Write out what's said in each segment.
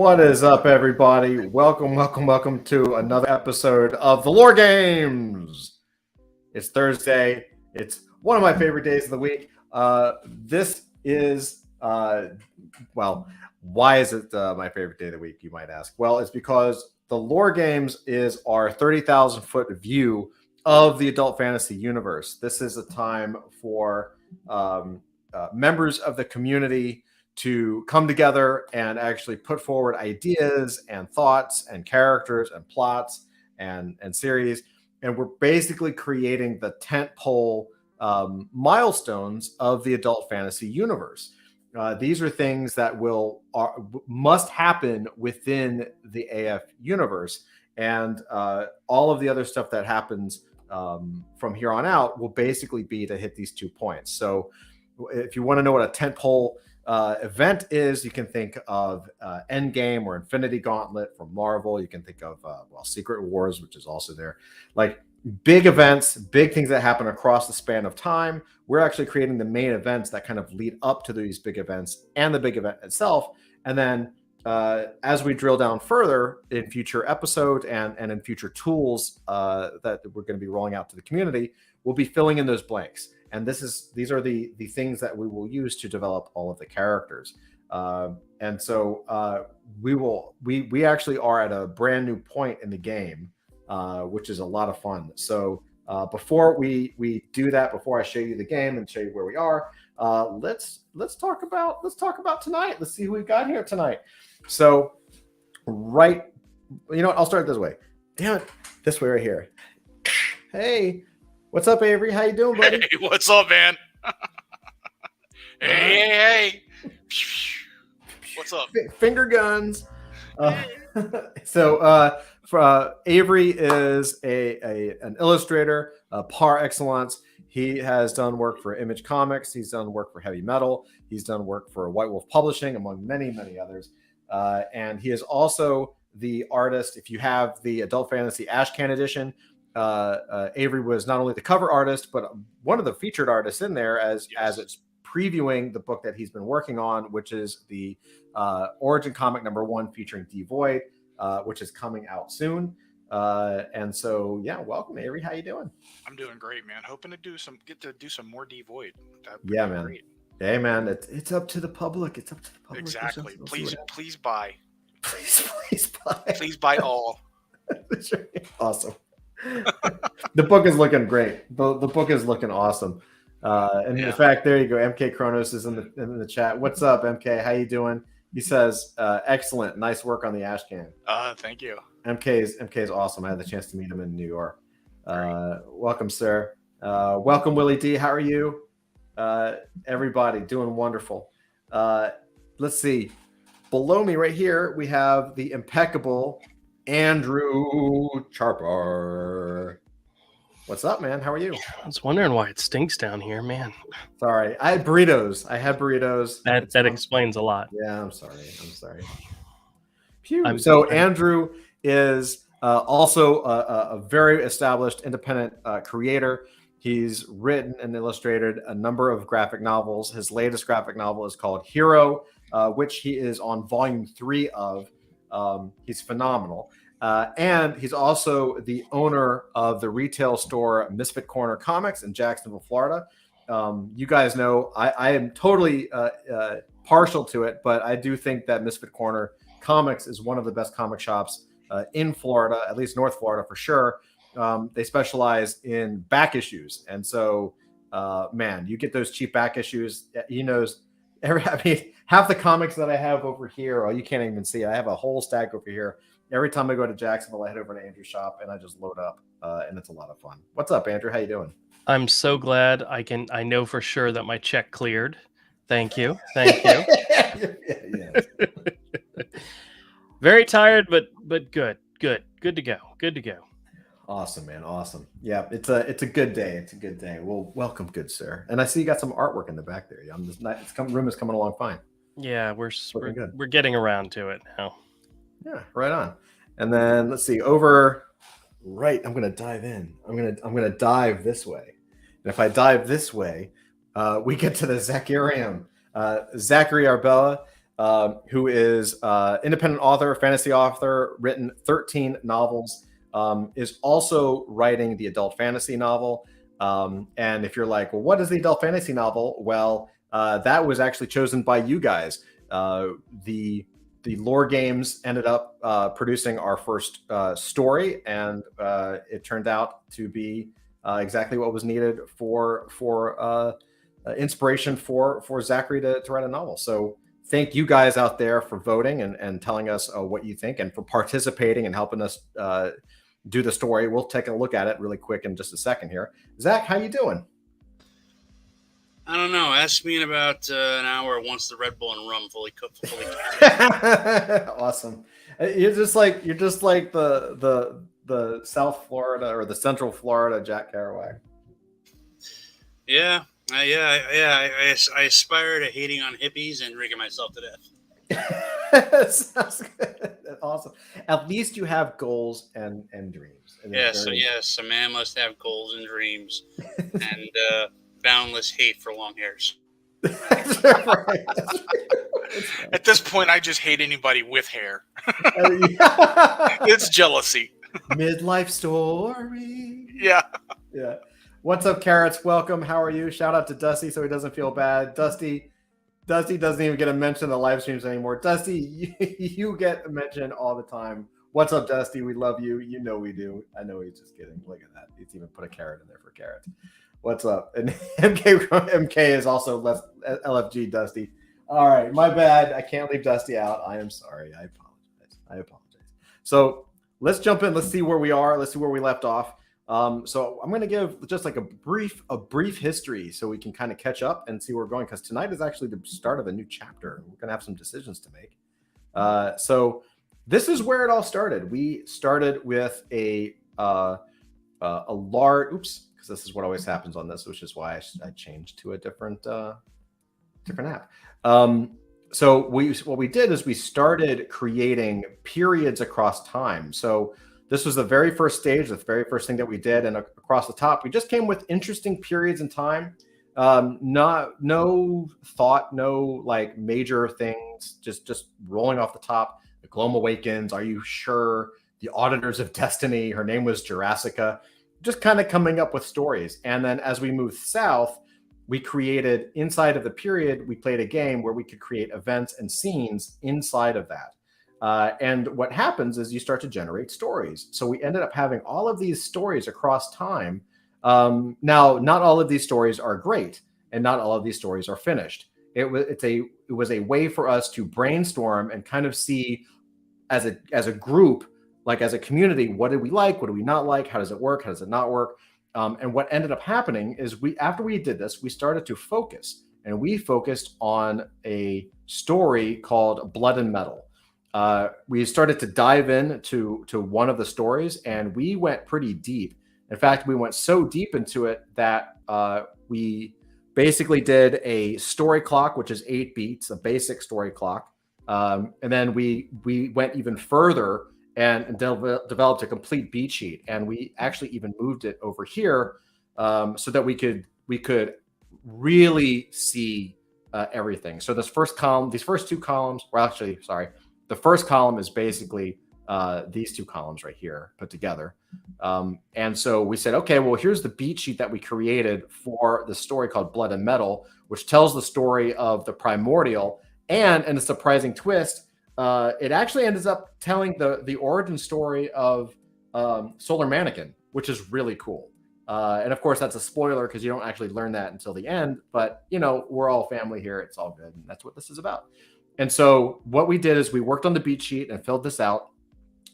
What is up, everybody? Welcome to another episode of the Lore Games. It's Thursday. It's one of my favorite days of the week. This is, well, why is it my favorite day of the week, you might ask? Well, it's because the Lore Games is our 30,000 foot view of the adult fantasy universe. This is a time for members of the community to come together and actually put forward ideas and thoughts and characters and plots and series. And we're basically creating the tentpole milestones of the adult fantasy universe. These are things that must happen within the AF universe. And all of the other stuff that happens from here on out will basically be to hit these 2 points. So if you want to know what a tentpole event is, you can think of Endgame or Infinity Gauntlet from Marvel. You can think of Secret Wars, which is also there. Like big events, big things that happen across the span of time. We're actually creating the main events that kind of lead up to these big events and the big event itself. And then as we drill down further in future episodes and in future tools that we're going to be rolling out to the community, we'll be filling in those blanks. And these are the things that we will use to develop all of the characters. And so we actually are at a brand new point in the game, which is a lot of fun. So before we do that, before I show you the game and show you where we are, let's talk about tonight. Let's see who we've got here tonight. So you know what? I'll start this way. Damn it, this way right here. Hey. What's up, Avery? How you doing, buddy? Hey, what's up, man? hey. What's up? Finger guns. So Avery is an illustrator par excellence. He has done work for Image Comics. He's done work for Heavy Metal. He's done work for White Wolf Publishing, among many, many others. And he is also the artist. If you have the Adult Fantasy Ashcan edition, Avery was not only the cover artist, but one of the featured artists in there as it's previewing the book that he's been working on, which is the Origin Comic #1 featuring D Void, which is coming out soon. And so, yeah, welcome, Avery. How you doing? I'm doing great, man. Hoping to get to do some more D Void. Yeah, man. Great. Hey, man, it's up to the public. It's up to the public. Exactly. Please buy. Please buy. Please buy all. Awesome. The book is looking great. The book is looking awesome. In fact, there you go. MK Kronos is in the chat. What's up, MK? How you doing? He says, excellent. Nice work on the Ashcan. Thank you. MK is awesome. I had the chance to meet him in New York. Welcome, sir. Welcome, Willie D. How are you? Everybody doing wonderful. Let's see. Below me right here, we have the impeccable Andrew Charper. What's up, man? How are you? I was wondering why it stinks down here, man. Sorry. I had burritos. That explains a lot. Yeah, I'm sorry. Phew. So Andrew is also a very established independent creator. He's written and illustrated a number of graphic novels. His latest graphic novel is called Hero, which he is on volume 3 of. He's phenomenal. And he's also the owner of the retail store Misfit Corner Comics in Jacksonville, Florida. You guys know I am totally partial to it, but I do think that Misfit Corner Comics is one of the best comic shops in Florida, at least North Florida for sure. They specialize in back issues. And so, man, you get those cheap back issues. He knows half the comics that I have over here, you can't even see it. I have a whole stack over here. Every time I go to Jacksonville, I head over to Andrew's shop and I just load up, and it's a lot of fun. What's up, Andrew? How you doing? I'm so glad I know for sure that my check cleared. Thank you. Very tired, but good to go. Awesome, man. Awesome. Yeah, it's a good day. It's a good day. Well, welcome, good sir. And I see you got some artwork in the back there. Room is coming along fine. Yeah, we're getting around to it now. Yeah, right on. And then let's see over right. I'm going to dive in. I'm going to dive this way. And if I dive this way, we get to the Zacharium. Zachary Arbella who is independent author, fantasy author, written 13 novels, is also writing the adult fantasy novel. And if you're like, well, what is the adult fantasy novel? Well, that was actually chosen by you guys. The Lore Games ended up producing our first story, and it turned out to be exactly what was needed for inspiration for Zachary to write a novel. So thank you guys out there for voting and telling us what you think, and for participating and helping us do the story. We'll take a look at it really quick in just a second here. Zach, how you doing? I don't know. Ask me in about an hour once the Red Bull and rum fully cooked. Awesome. You're just like the South Florida or the Central Florida Jack Kerouac. Yeah. I aspire to hating on hippies and drinking myself to death. Sounds good. That's awesome. At least you have goals and dreams. And yes, a man must have goals and dreams, and boundless hate for long hairs. That's right. At this point, I just hate anybody with hair. Yeah. It's jealousy. Midlife story. Yeah. Yeah. What's up, Carrots? Welcome. How are you? Shout out to Dusty so he doesn't feel bad. Dusty doesn't even get a mention in the live streams anymore. Dusty, you get a mention all the time. What's up, Dusty? We love you. You know we do. I know he's just kidding. Look at that. He's even put a carrot in there for Carrots. What's up? And MK is also less LFG Dusty. All right, my bad. I can't leave Dusty out. I am sorry. I apologize. So let's jump in. Let's see where we are. Let's see where we left off. So I'm going to give just like a brief history so we can kind of catch up and see where we're going, because tonight is actually the start of a new chapter. We're going to have some decisions to make. So this is where it all started. We started with a large, because this is what always happens on this, which is why I changed to a different app. So what we did is we started creating periods across time. So this was the very first stage, the very first thing that we did. And across the top, we just came with interesting periods in time. No thought, no like major things, just rolling off the top. The Globe Awakens, Are You Sure? The Auditors of Destiny, her name was Jurassica. Just kind of coming up with stories. And then as we moved south, we created inside of the period, we played a game where we could create events and scenes inside of that. And what happens is you start to generate stories. So we ended up having all of these stories across time. Now, not all of these stories are great, and not all of these stories are finished. It was a way for us to brainstorm and kind of see as a group, like as a community, what did we like? What do we not like? How does it work? How does it not work? And what ended up happening is after we did this, we started to focus, and we focused on a story called Blood and Metal. We started to dive in to one of the stories, and we went pretty deep. In fact, we went so deep into it that we basically did a story clock, which is 8 beats, a basic story clock. And then we went even further and developed a complete beat sheet. And we actually even moved it over here so that we could really see everything. So these first two columns, the first column is basically these two columns right here put together. And so we said, okay, well, here's the beat sheet that we created for the story called Blood and Metal, which tells the story of the primordial. And in a surprising twist, it actually ends up telling the origin story of Solar Mannequin, which is really cool. And of course, that's a spoiler because you don't actually learn that until the end. But, we're all family here. It's all good. And that's what this is about. And so what we did is we worked on the beat sheet and filled this out.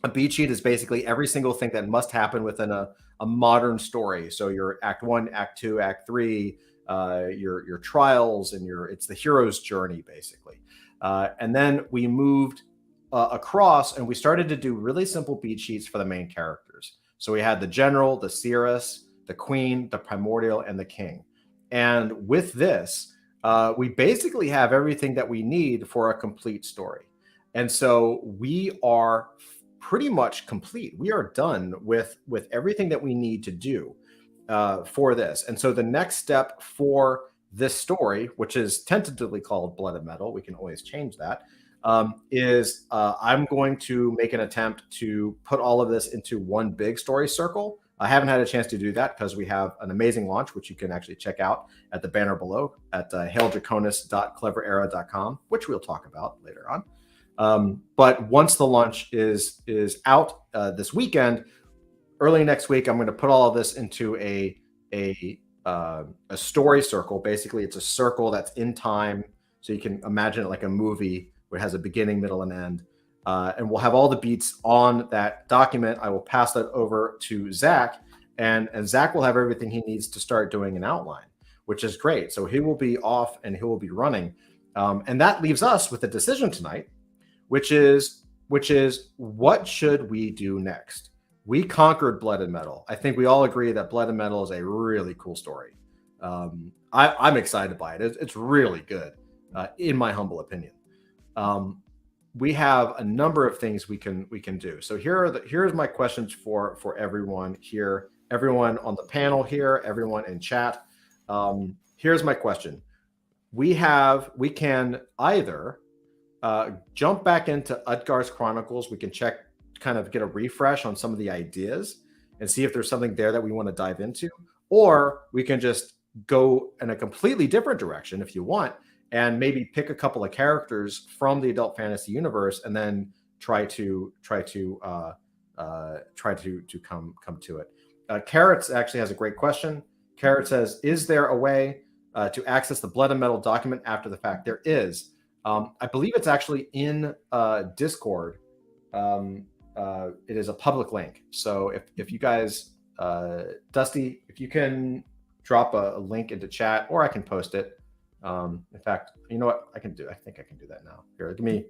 A beat sheet is basically every single thing that must happen within a modern story. So your Act 1, Act 2, Act 3, your trials, and it's the hero's journey, basically. And then we moved across, and we started to do really simple beat sheets for the main characters. So we had the general, the seeress, the queen, the primordial, and the king. And with this, we basically have everything that we need for a complete story. And so we are pretty much complete. We are done with everything that we need to do for this. And so the next step for this story, which is tentatively called Blood and Metal, we can always change that, is I'm going to make an attempt to put all of this into one big story circle. I haven't had a chance to do that because we have an amazing launch, which you can actually check out at the banner below at haildraconis.cleverera.com, which we'll talk about later on. But once the launch is out this weekend, early next week, I'm going to put all of this into a story circle. Basically, it's a circle that's in time, so you can imagine it like a movie where it has a beginning, middle, and end. And we'll have all the beats on that document. I will pass that over to Zach, and Zach will have everything he needs to start doing an outline, which is great. So he will be off and he will be running. And that leaves us with a decision tonight, which is what should we do next? We conquered Blood and Metal. I think we all agree that Blood and Metal is a really cool story. I'm excited by it. It's really good, in my humble opinion. We have a number of things we can do. So here's my questions for everyone here, everyone on the panel here, everyone in chat. Here's my question. We can either jump back into Utgar's Chronicles. We can kind of get a refresh on some of the ideas and see if there's something there that we want to dive into, or we can just go in a completely different direction if you want, and maybe pick a couple of characters from the adult fantasy universe, and then try to come to it. Carrots actually has a great question. Carrot says, "Is there a way to access the Blood and Metal document after the fact?" There is. I believe it's actually in Discord. It is a public link. So if you guys, Dusty, if you can drop a link into chat, or I can post it. In fact, you know what I think I can do that now. Here, give me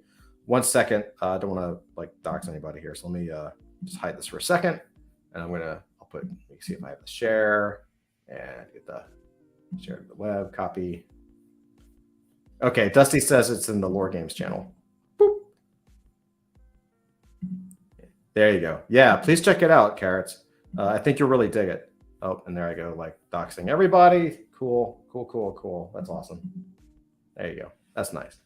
1 second. I don't want to dox anybody here. So let me just hide this for a second. And I'll let me see if I have the share and get the share to the web copy. Okay. Dusty says it's in the Lore Games channel. Boop. There you go. Yeah. Please check it out, Carrots. I think you'll really dig it. Oh, and there I go. Doxing everybody. Cool. That's awesome. There you go. That's nice.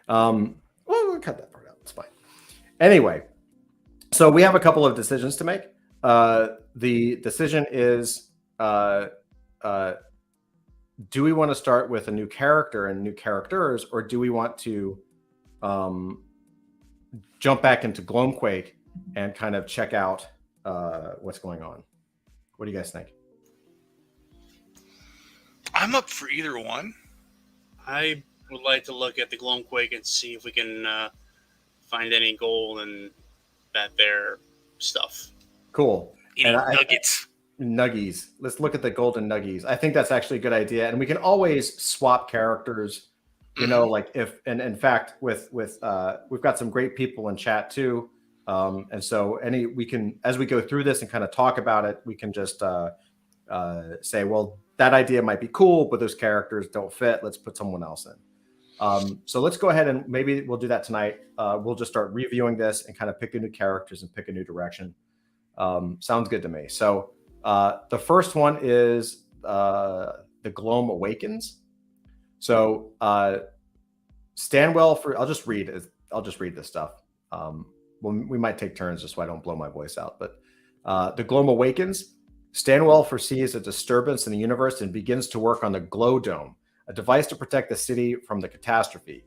Well, we'll cut that part out. It's fine. Anyway, so we have a couple of decisions to make. The decision is, do we want to start with a new character and new characters, or do we want to jump back into Gloamquake and kind of check out what's going on? What do you guys think? I'm up for either one. I would like to look at the Gloamquake and see if we can find any gold and that there stuff. Cool. Eating nuggets. Nuggies. Let's look at the golden nuggies. I think that's actually a good idea, and we can always swap characters. You know, and in fact, with we've got some great people in chat too, and so we can, as we go through this and kind of talk about it, we can just say, well, that idea might be cool, but those characters don't fit. Let's put someone else in. So let's go ahead and maybe we'll do that tonight. We'll just start reviewing this and kind of pick the new characters and pick a new direction. Sounds good to me. So the first one is the Globe Awakens. So Stanwell I'll just read this stuff. We might take turns just so I don't blow my voice out. But the Globe Awakens. Stanwell foresees a disturbance in the universe and begins to work on the Glow Dome, a device to protect the city from the catastrophe,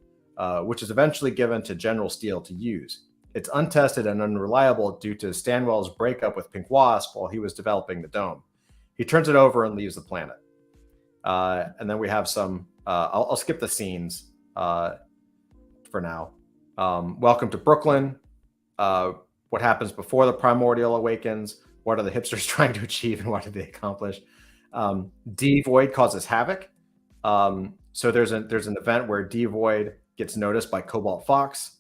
which is eventually given to General Steel to use. It's untested and unreliable due to Stanwell's breakup with Pink Wasp while he was developing the dome. He turns it over and leaves the planet. And then we have some, I'll skip the scenes for now. Welcome to Brooklyn. What happens before the Primordial Awakens? What are the hipsters trying to achieve, and what did they accomplish? D Void causes havoc. So there's an event where D Void gets noticed by Cobalt Fox.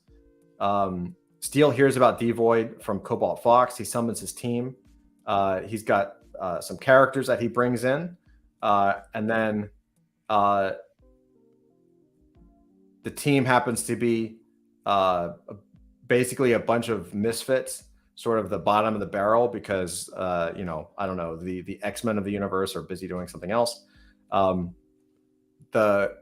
Steel hears about D Void from Cobalt Fox. He summons his team. He's got some characters that he brings in, and then the team happens to be basically a bunch of misfits, sort of the bottom of the barrel, because I don't know, the X-Men of the universe are busy doing something else. the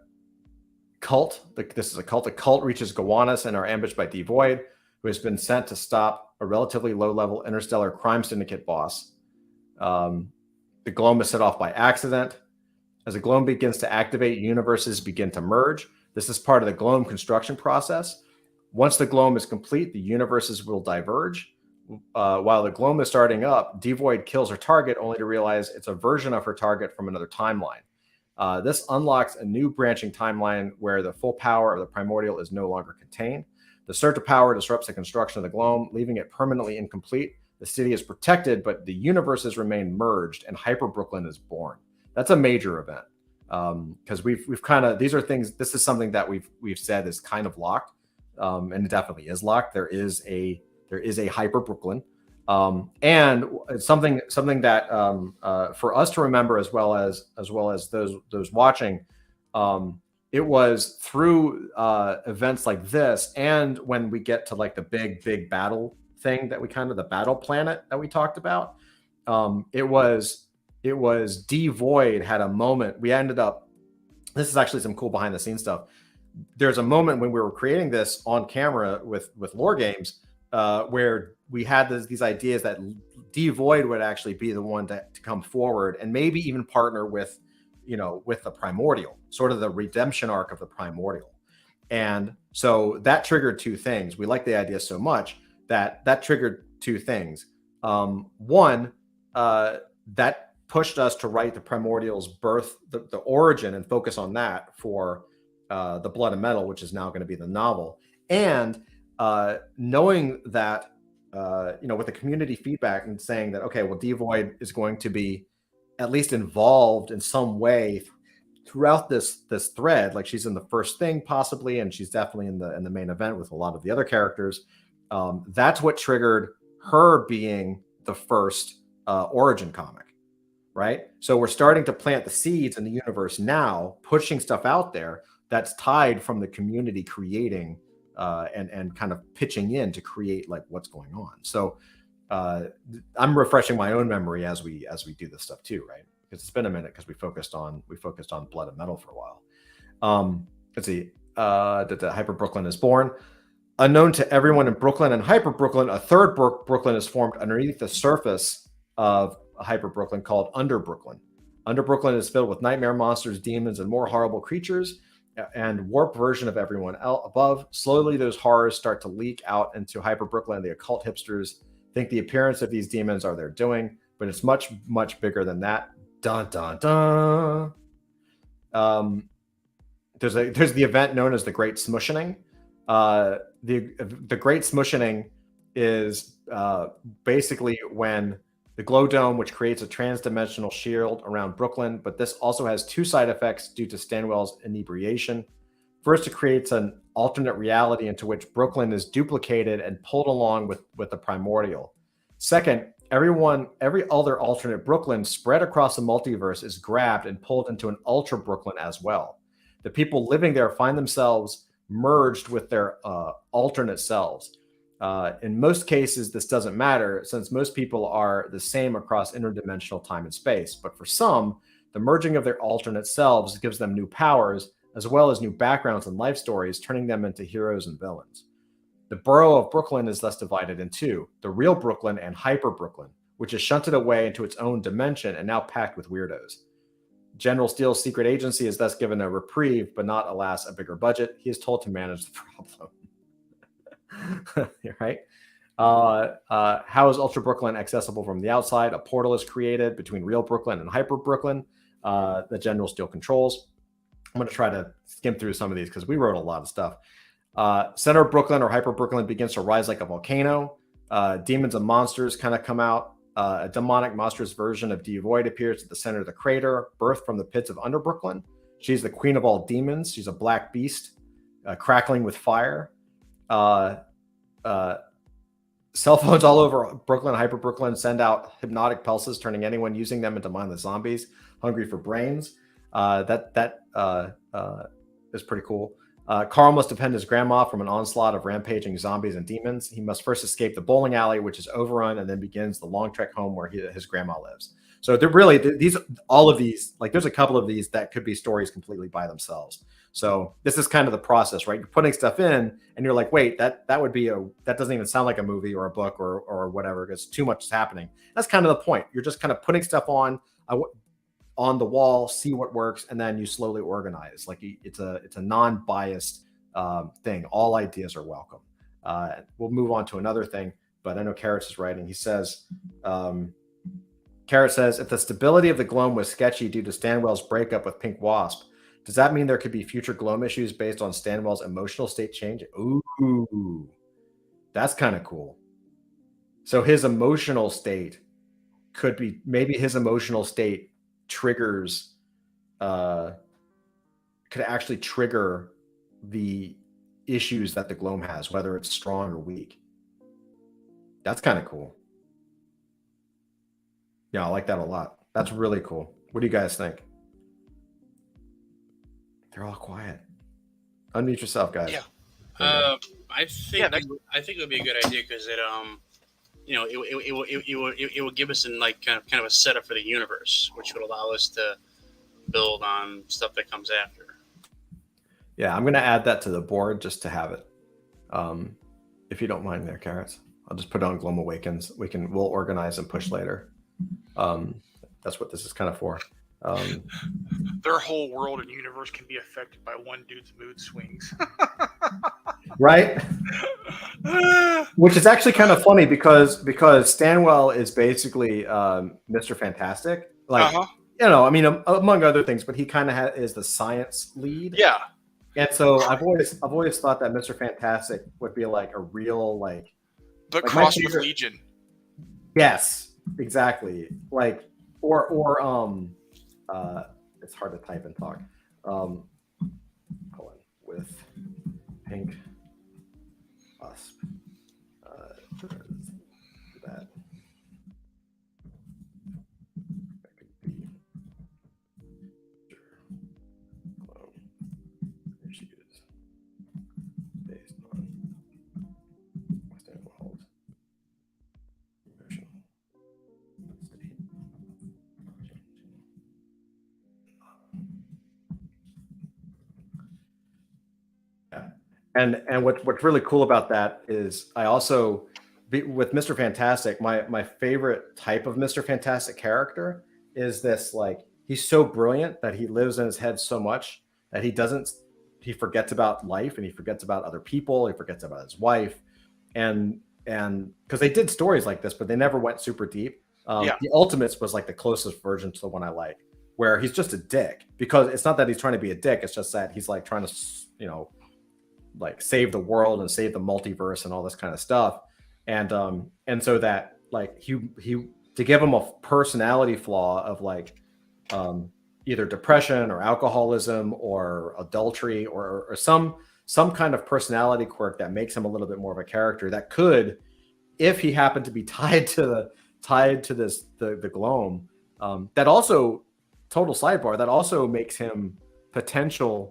cult, this is a cult. The cult reaches Gowanus and are ambushed by Devoid, who has been sent to stop a relatively low-level interstellar crime syndicate boss. The Globe is set off by accident. As the Globe begins to activate, universes begin to merge. This is part of the Globe construction process. Once the Globe is complete, the universes will diverge. While the Globe is starting up, Devoid kills her target only to realize it's a version of her target from another timeline. This unlocks a new branching timeline where the full power of the primordial is no longer contained. The surge of power disrupts the construction of the Globe, leaving it permanently incomplete. The city is protected, but the universes remain merged, and Hyper Brooklyn is born. That's a major event because we've kind of, these are things. This is something that we've said is kind of locked, and it definitely is locked. There is a Hyper Brooklyn, and it's something that for us to remember as well as those watching. It was through events like this, and when we get to like the big battle thing that the battle planet that we talked about, it was Devoid had a moment. We ended up, this is actually some cool behind the scenes stuff. There's a moment when we were creating this on camera with Lore Games, where we had these ideas that Devoid would actually be the one to come forward and maybe even partner with the primordial, sort of the redemption arc of the primordial. And so that triggered two things. We liked the idea so much that triggered two things. One, that pushed us to write the primordial's birth, the origin, and focus on that for the Blood and Metal, which is now going to be the novel. And knowing that, with the community feedback and saying that, okay, well, Devoid is going to be at least involved in some way throughout this thread. Like she's in the first thing possibly, and she's definitely in the main event with a lot of the other characters. That's what triggered her being the first origin comic, right? So we're starting to plant the seeds in the universe now, pushing stuff out there that's tied from the community creating and kind of pitching in to create like what's going on. So I'm refreshing my own memory as we do this stuff too, right? Because it's been a minute because we focused on Blood and Metal for a while. Let's see. The Hyper Brooklyn is born. Unknown to everyone in Brooklyn and Hyper Brooklyn, a third Brooklyn is formed underneath the surface of Hyper Brooklyn called Under Brooklyn. Under Brooklyn is filled with nightmare monsters, demons, and more horrible creatures, and warped version of everyone above. Slowly, those horrors start to leak out into Hyper Brooklyn. The occult hipsters think the appearance of these demons are their doing, but it's much, much bigger than that. Dun, dun, dun. There's the event known as the Great Smushioning. The Great Smushioning is basically when the glow dome, which creates a trans-dimensional shield around Brooklyn, but this also has two side effects due to Stanwell's inebriation. First, it creates an alternate reality into which Brooklyn is duplicated and pulled along with the primordial. Second, every other alternate Brooklyn spread across the multiverse is grabbed and pulled into an ultra Brooklyn as well. The people living there find themselves merged with their alternate selves. In most cases, this doesn't matter since most people are the same across interdimensional time and space. But for some, the merging of their alternate selves gives them new powers, as well as new backgrounds and life stories, turning them into heroes and villains. The borough of Brooklyn is thus divided in two, the real Brooklyn and Hyper Brooklyn, which is shunted away into its own dimension and now packed with weirdos. General Steele's secret agency is thus given a reprieve, but not, alas, a bigger budget. He is told to manage the problem. Right? How is Ultra Brooklyn accessible from the outside? A portal is created between real Brooklyn and Hyper Brooklyn that General Steele controls. I'm going to try to skim through some of these because we wrote a lot of stuff. Center of Brooklyn or Hyper Brooklyn begins to rise like a volcano. Demons and monsters kind of come out. A demonic monstrous version of Devoid appears at the center of the crater, birthed from the pits of Under Brooklyn. She's the queen of all demons. She's a black beast, crackling with fire. Cell phones all over Brooklyn, Hyper Brooklyn send out hypnotic pulses, turning anyone using them into mindless zombies, hungry for brains. That is pretty cool. Carl must defend his grandma from an onslaught of rampaging zombies and demons. He must first escape the bowling alley, which is overrun, and then begins the long trek home where his grandma lives. So they're really all of these, like there's a couple of these that could be stories completely by themselves. So this is kind of the process, right? You're putting stuff in and you're like, wait, that doesn't even sound like a movie or a book or whatever, because too much is happening. That's kind of the point. You're just kind of putting stuff on the wall, see what works, and then you slowly organize. Like it's a non-biased thing. All ideas are welcome. We'll move on to another thing, but I know Carrots is writing. He says, Carrot says, if the stability of the Gloam was sketchy due to Stanwell's breakup with Pink Wasp, does that mean there could be future Gloam issues based on Stanwell's emotional state change? Ooh, that's kind of cool. So his emotional state could be, maybe his emotional state triggers, could actually trigger the issues that the Gloam has, whether it's strong or weak. That's kind of cool. Yeah, I like that a lot. That's really cool. What do you guys think? They're all quiet. Unmute yourself, guys. Yeah. I think it would be a good idea because it will give us kind of a setup for the universe, which would allow us to build on stuff that comes after. Yeah, I'm going to add that to the board just to have it. If you don't mind there, Carrots. I'll just put it on Globe Awakens. We'll organize and push later. That's what this is kind of for. Their whole world and universe can be affected by one dude's mood swings. Right? Which is actually kind of funny because Stanwell is basically Mr. Fantastic. Like, I mean, among other things, but he kind of is the science lead. Yeah. And so I've always thought that Mr. Fantastic would be like a real but cross with Legion. Yes, exactly. Like or it's hard to type and talk. Hold on. With Pink Wasp. That could be issues based on Stanwell's emotional state. Yeah. And what's really cool about that is I also, with Mr. Fantastic, my favorite type of Mr. Fantastic character is this, like, he's so brilliant that he lives in his head so much that he forgets about life and he forgets about other people. He forgets about his wife. And because they did stories like this, but they never went super deep. The Ultimates was like the closest version to the one I like, where he's just a dick, because it's not that he's trying to be a dick. It's just that he's like trying to, like save the world and save the multiverse and all this kind of stuff. And so that, like, he to give him a personality flaw of like either depression or alcoholism or adultery or some kind of personality quirk that makes him a little bit more of a character that could, if he happened to be tied to this the Gloam, that also, total sidebar, that also makes him potentially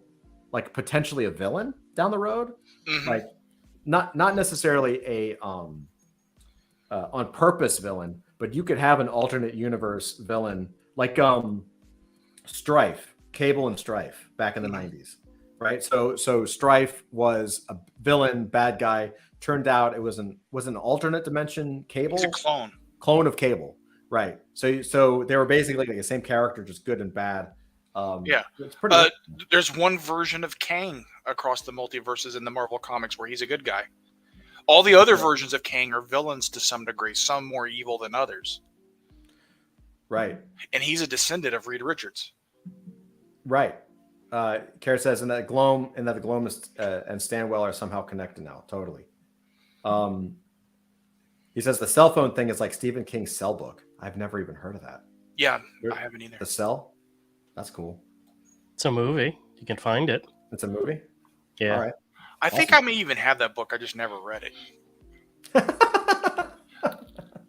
a villain down the road. Mm-hmm. Like not necessarily a on purpose villain, but you could have an alternate universe villain like Strife, Cable and Strife back in the 90s, right? So Strife was a villain, bad guy. Turned out it was an alternate dimension Cable. He's a clone of Cable, right? So they were basically like the same character, just good and bad. It's pretty there's one version of Kang across the multiverses in the Marvel comics where he's a good guy. All the other versions of Kang are villains to some degree, some more evil than others. Right. And he's a descendant of Reed Richards. Right. Kara says, and that the Gloam and Stanwell are somehow connected now. Totally. He says the cell phone thing is like Stephen King's Cell book. I've never even heard of that. Yeah, I haven't either. The Cell? That's cool. It's a movie. You can find it. It's a movie? Yeah. All right. I think I may even have that book. I just never read it.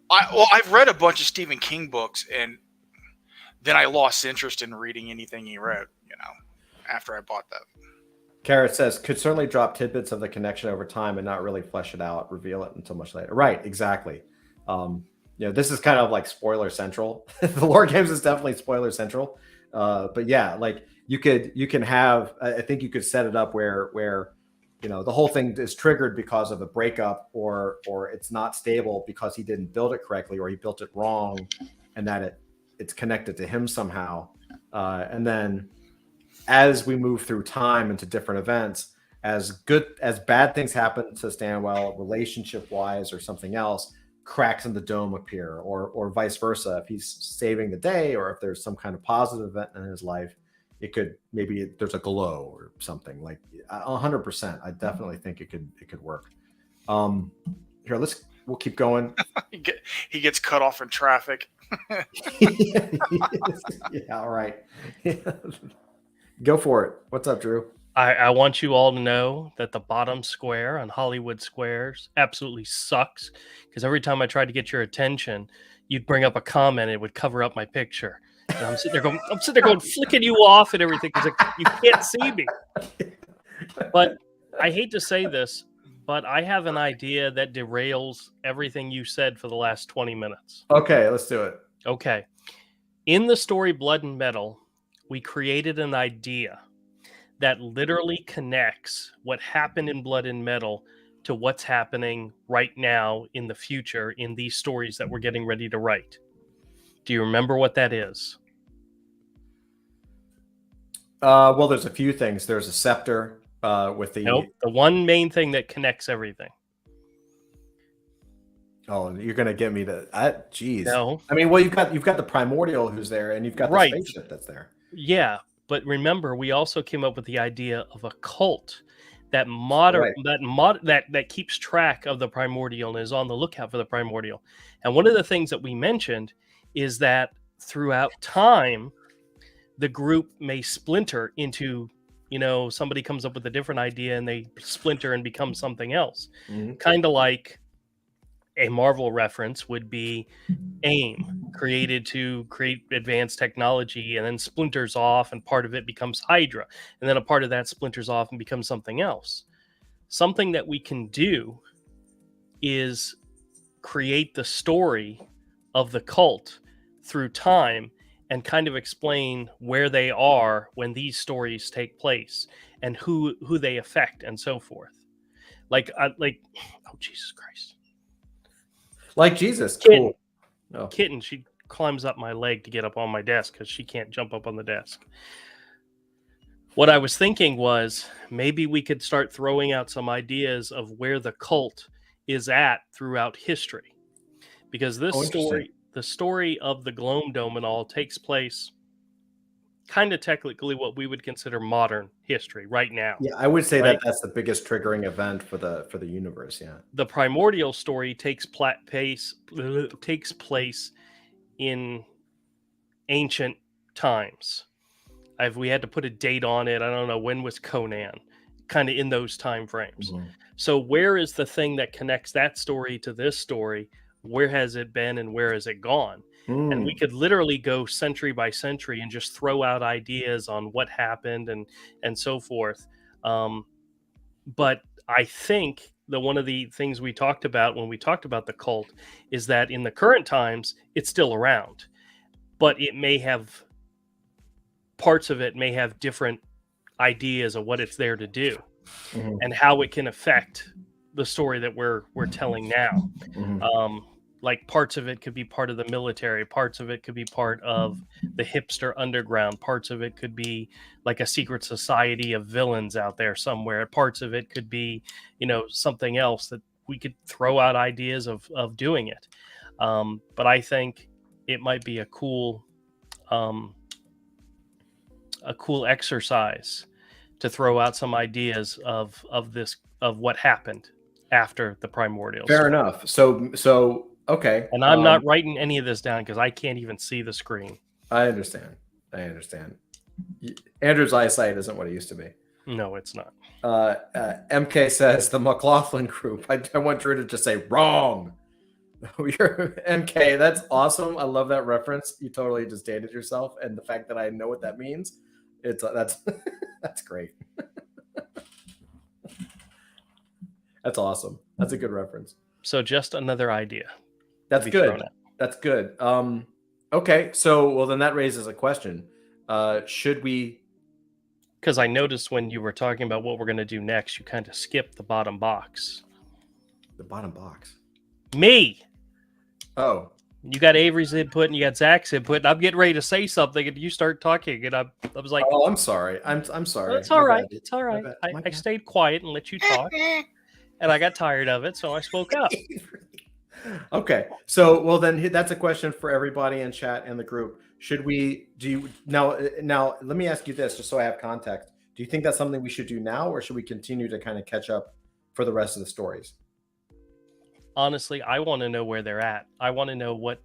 I've read a bunch of Stephen King books, and then I lost interest in reading anything he wrote, after I bought that. Carrot says, could certainly drop tidbits of the connection over time and not really flesh it out, reveal it until much later. Right, exactly. This is kind of like spoiler central. The lore games is definitely spoiler central. But yeah, like you can have, I think you could set it up where the whole thing is triggered because of a breakup, or it's not stable because he didn't build it correctly, or he built it wrong, and that it's connected to him somehow. And then as we move through time into different events, as bad things happen to Stanwell, relationship wise or something else, cracks in the dome appear, or vice versa. If he's saving the day, or if there's some kind of positive event in his life, it could, maybe there's a glow or something. Like 100%. I definitely think it could work. Here, we'll keep going. He gets cut off in traffic. Yeah, all right. Go for it. What's up, Drew? I want you all to know that the bottom square on Hollywood Squares absolutely sucks, because every time I tried to get your attention, you'd bring up a comment and it would cover up my picture. And I'm sitting there going, flicking you off and everything because you can't see me. But I hate to say this, but I have an idea that derails everything you said for the last 20 minutes. Okay, let's do it. Okay. In the story Blood and Metal, we created an idea that literally connects what happened in Blood and Metal to what's happening right now in the future in these stories that we're getting ready to write. Do you remember what that is? Well, there's a few things. There's a scepter with the... Nope, the one main thing that connects everything. Oh, you're gonna get me to... Geez. No. I mean, well, you've got the Primordial who's there, and you've got the spaceship that's there. Yeah, but remember, we also came up with the idea of a cult that that keeps track of the Primordial and is on the lookout for the Primordial. And one of the things that we mentioned is that throughout time, the group may splinter into, somebody comes up with a different idea and they splinter and become something else. Mm-hmm. Kind of like a Marvel reference would be AIM, created to create advanced technology, and then splinters off, and part of it becomes Hydra, and then a part of that splinters off and becomes something else. Something that we can do is create the story of the cult through time and kind of explain where they are when these stories take place and who they affect and so forth. Oh, Jesus Christ. Like Jesus. Kitten. Cool. Oh. Kitten, she climbs up my leg to get up on my desk because she can't jump up on the desk. What I was thinking was maybe we could start throwing out some ideas of where the cult is at throughout history. Because the story of the Globe Dome and all takes place kind of technically what we would consider modern history right now. Yeah, I would say that's the biggest triggering event for the universe. Yeah, the Primordial story takes place in ancient times. We had to put a date on it. I don't know, when was Conan? Kind of in those time frames. Mm-hmm. So where is the thing that connects that story to this story? Where has it been and where has it gone? And we could literally go century by century and just throw out ideas on what happened and so forth. But I think that one of the things we talked about when we talked about the cult is that in the current times, it's still around. But it may have, parts of it may have different ideas of what it's there to do and how it can affect the story that we're telling now. Like parts of it could be part of the military, parts of it could be part of the hipster underground, parts of it could be like a secret society of villains out there somewhere, parts of it could be, something else that we could throw out ideas of doing it. But I think it might be a cool exercise to throw out some ideas of what happened after the Primordial. Fair enough. So okay. And I'm not writing any of this down because I can't even see the screen. I understand. Andrew's eyesight isn't what it used to be. No, it's not. MK says the McLaughlin group. I want Drew to just say wrong. You're MK. That's awesome. I love that reference. You totally just dated yourself, and the fact that I know what that means, that's great. That's awesome. That's a good reference. So just another idea. That's to be thrown good. out. That's good. Okay, so well then that raises a question. Should we? Because I noticed when you were talking about what we're going to do next, you kind of skipped the bottom box. The bottom box. Me. Oh, You got Avery's input and you got Zach's input, and I'm getting ready to say something, and you start talking, and I was like, oh, I'm sorry. I'm sorry. "It's all My right. bad. It's all right." bad. I My bad. stayed quiet and let you talk, and I got tired of it, so I spoke up. Okay, so well then that's a question for everybody in chat and the group. Should we now let me ask you this just so I have context. Do you think that's something we should do now, or should we continue to kind of catch up for the rest of the stories? Honestly, I want to know where they're at. I want to know what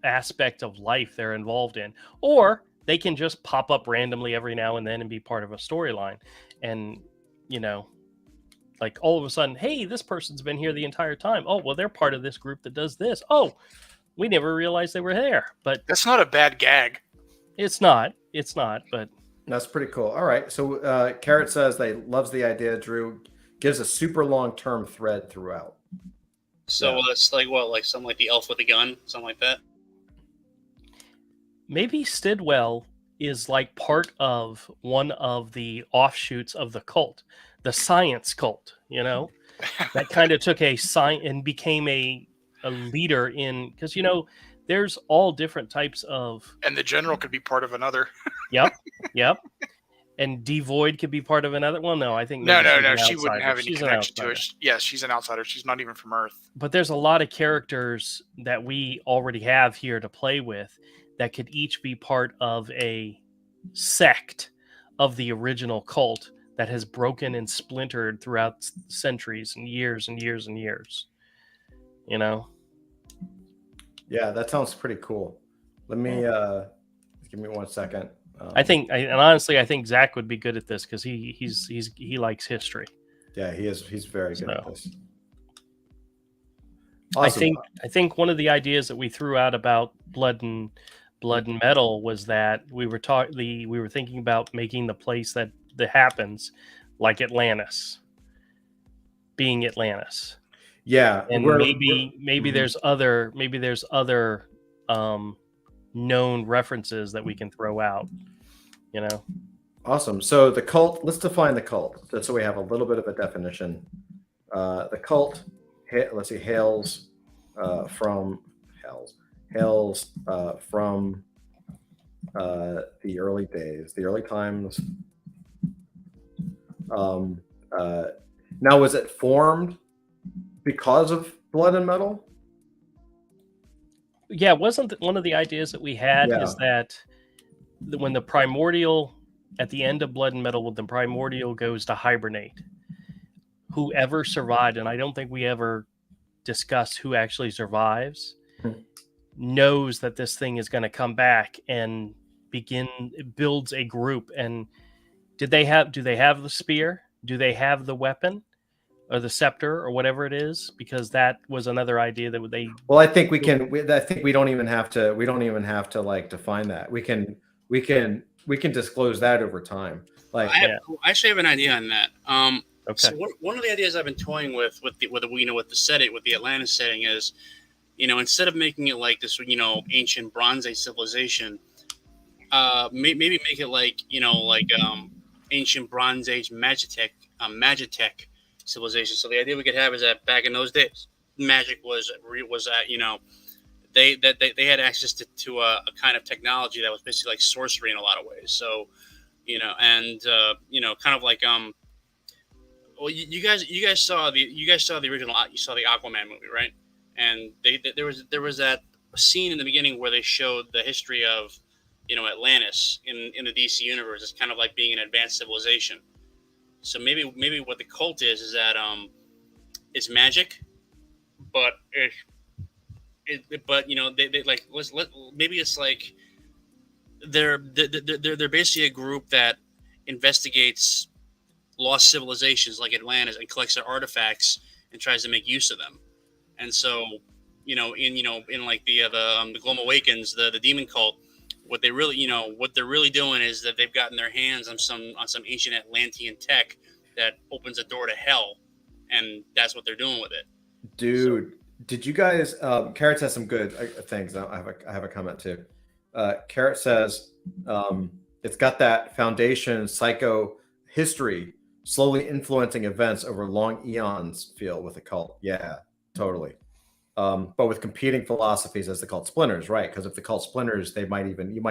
aspect of life they're involved in, or they can just pop up randomly every now and then and be part of a storyline, and like all of a sudden, hey, this person's been here the entire time. Oh, well, they're part of this group that does this. Oh, we never realized they were there. But That's not a bad gag. it's not, but That's pretty cool. All right, so Carrot says they loves the idea. Drew gives a super long term thread throughout. So it's like what, like something like the elf with a gun, something like that. maybe Stidwell is like part of one of the offshoots of the cult, the science cult, that kind of took a sign and became a leader in, because there's all different types of. And the general could be part of another. Yep. And Devoid could be part of another. Well, no, I think No. maybe she's an She wouldn't outsider. have any She's an connection to it. outsider. Yes, she's an outsider. She's not even from Earth. But there's a lot of characters that we already have here to play with that could each be part of a sect of the original cult that has broken and splintered throughout centuries and years and years and years. Yeah, that sounds pretty cool. Let me give me 1 second. I think I think Zach would be good at this because he likes history. Yeah, he's very good at this. Awesome. I think one of the ideas that we threw out about blood and metal was that we were thinking about making the place that happens like Atlantis, being Atlantis. Yeah, and maybe there's other known references that we can throw out. Awesome. So the cult. Let's define the cult, so we have a little bit of a definition. The cult, hails from the early days, the early times. Now, was it formed because of blood and metal? Yeah, wasn't one of the ideas that we had is that when the primordial, at the end of Blood and Metal, when the primordial goes to hibernate, whoever survived, and I don't think we ever discussed who actually survives, knows that this thing is going to come back and builds a group. And do they have the spear? Do they have the weapon or the scepter or whatever it is? Because that was another idea that they. Well, I think we can. I think we don't even have to. We don't even have to define that. We can disclose that over time. I actually have an idea on that. Okay. So one of the ideas I've been toying with the Atlantis setting is, instead of making it like this, ancient Bronze Age civilization, maybe make it like ancient Bronze Age Magitech civilization. So the idea we could have is that back in those days, magic was at they had access to a kind of technology that was basically like sorcery in a lot of ways. So kind of like well, you guys saw the original, you saw the Aquaman movie, right? And there was that scene in the beginning where they showed the history of Atlantis in the DC universe as kind of like being an advanced civilization. So maybe what the cult is that it's magic, but they like maybe it's like they're basically a group that investigates lost civilizations like Atlantis and collects their artifacts and tries to make use of them. And so in like the Globe Awakens, the demon cult, what they're really doing is that they've gotten their hands on some ancient Atlantean tech that opens a door to hell, and that's what they're doing with it. Dude, did you guys? Carrot has some good things. I have a comment too. Carrot says it's got that foundation psycho history slowly influencing events over long eons feel with the cult. Yeah, totally. But with competing philosophies as the cult splinters, right? Because if the cult splinters, you might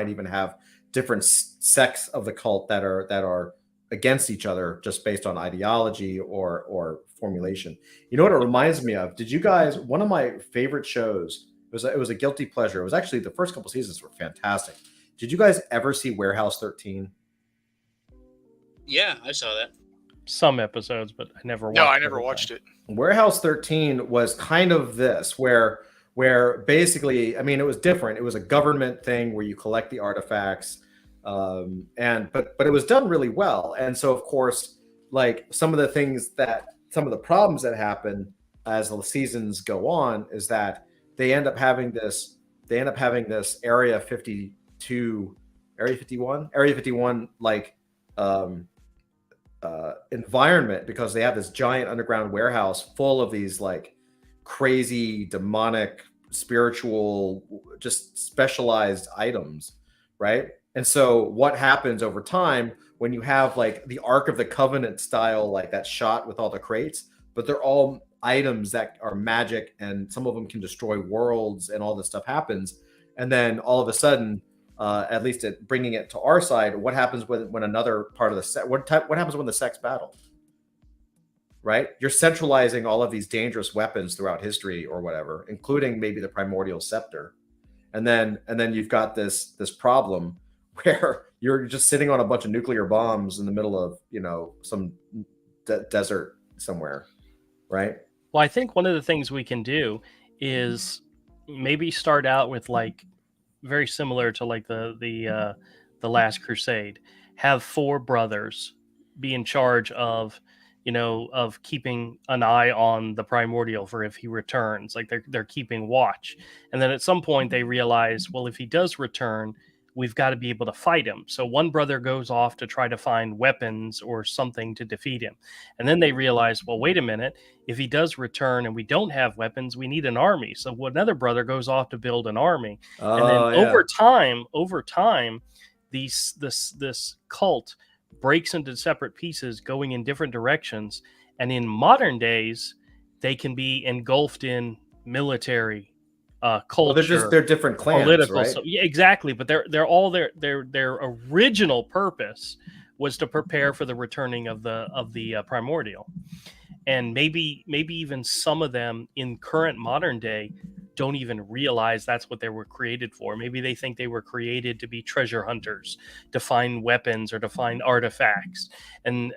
even have different sects of the cult that are against each other just based on ideology or formulation. You know what it reminds me of? Did you guys? One of my favorite shows. It was a guilty pleasure. It was actually the first couple seasons were fantastic. Did you guys ever see Warehouse 13? Yeah, I saw that. Some episodes, but I never watched No, I never watched it. Warehouse 13 was kind of this, where basically, I mean, it was different. It was a government thing where you collect the artifacts, but it was done really well. And so, of course, like some of the problems that happen as the seasons go on is that they end up having this Area 51 like environment, because they have this giant underground warehouse full of these like crazy demonic spiritual just specialized items, right? And so what happens over time when you have like the Ark of the Covenant style, like that shot with all the crates, but they're all items that are magic, and some of them can destroy worlds, and all this stuff happens. And then all of a sudden, at least bringing it to our side, what happens when another part of the set? What happens when the sects battle? Right, you're centralizing all of these dangerous weapons throughout history, or whatever, including maybe the primordial scepter, and then you've got this problem where you're just sitting on a bunch of nuclear bombs in the middle of some desert somewhere, right? Well, I think one of the things we can do is maybe start out with like very similar to like the Last Crusade. Have 4 brothers be in charge of keeping an eye on the primordial for if he returns. Like they're keeping watch, and then at some point they realize, well, if he does return, we've got to be able to fight him. So one brother goes off to try to find weapons or something to defeat him. And then they realize, well, wait a minute, if he does return and we don't have weapons, we need an army. So another brother goes off to build an army. And then over time, this cult breaks into separate pieces going in different directions. And in modern days, they can be engulfed in military culture. Well, they're different clans, political, right? so, yeah, exactly. But they're all their original purpose was to prepare for the returning of the primordial, and maybe even some of them in current modern day don't even realize that's what they were created for. Maybe they think they were created to be treasure hunters, to find weapons or to find artifacts, and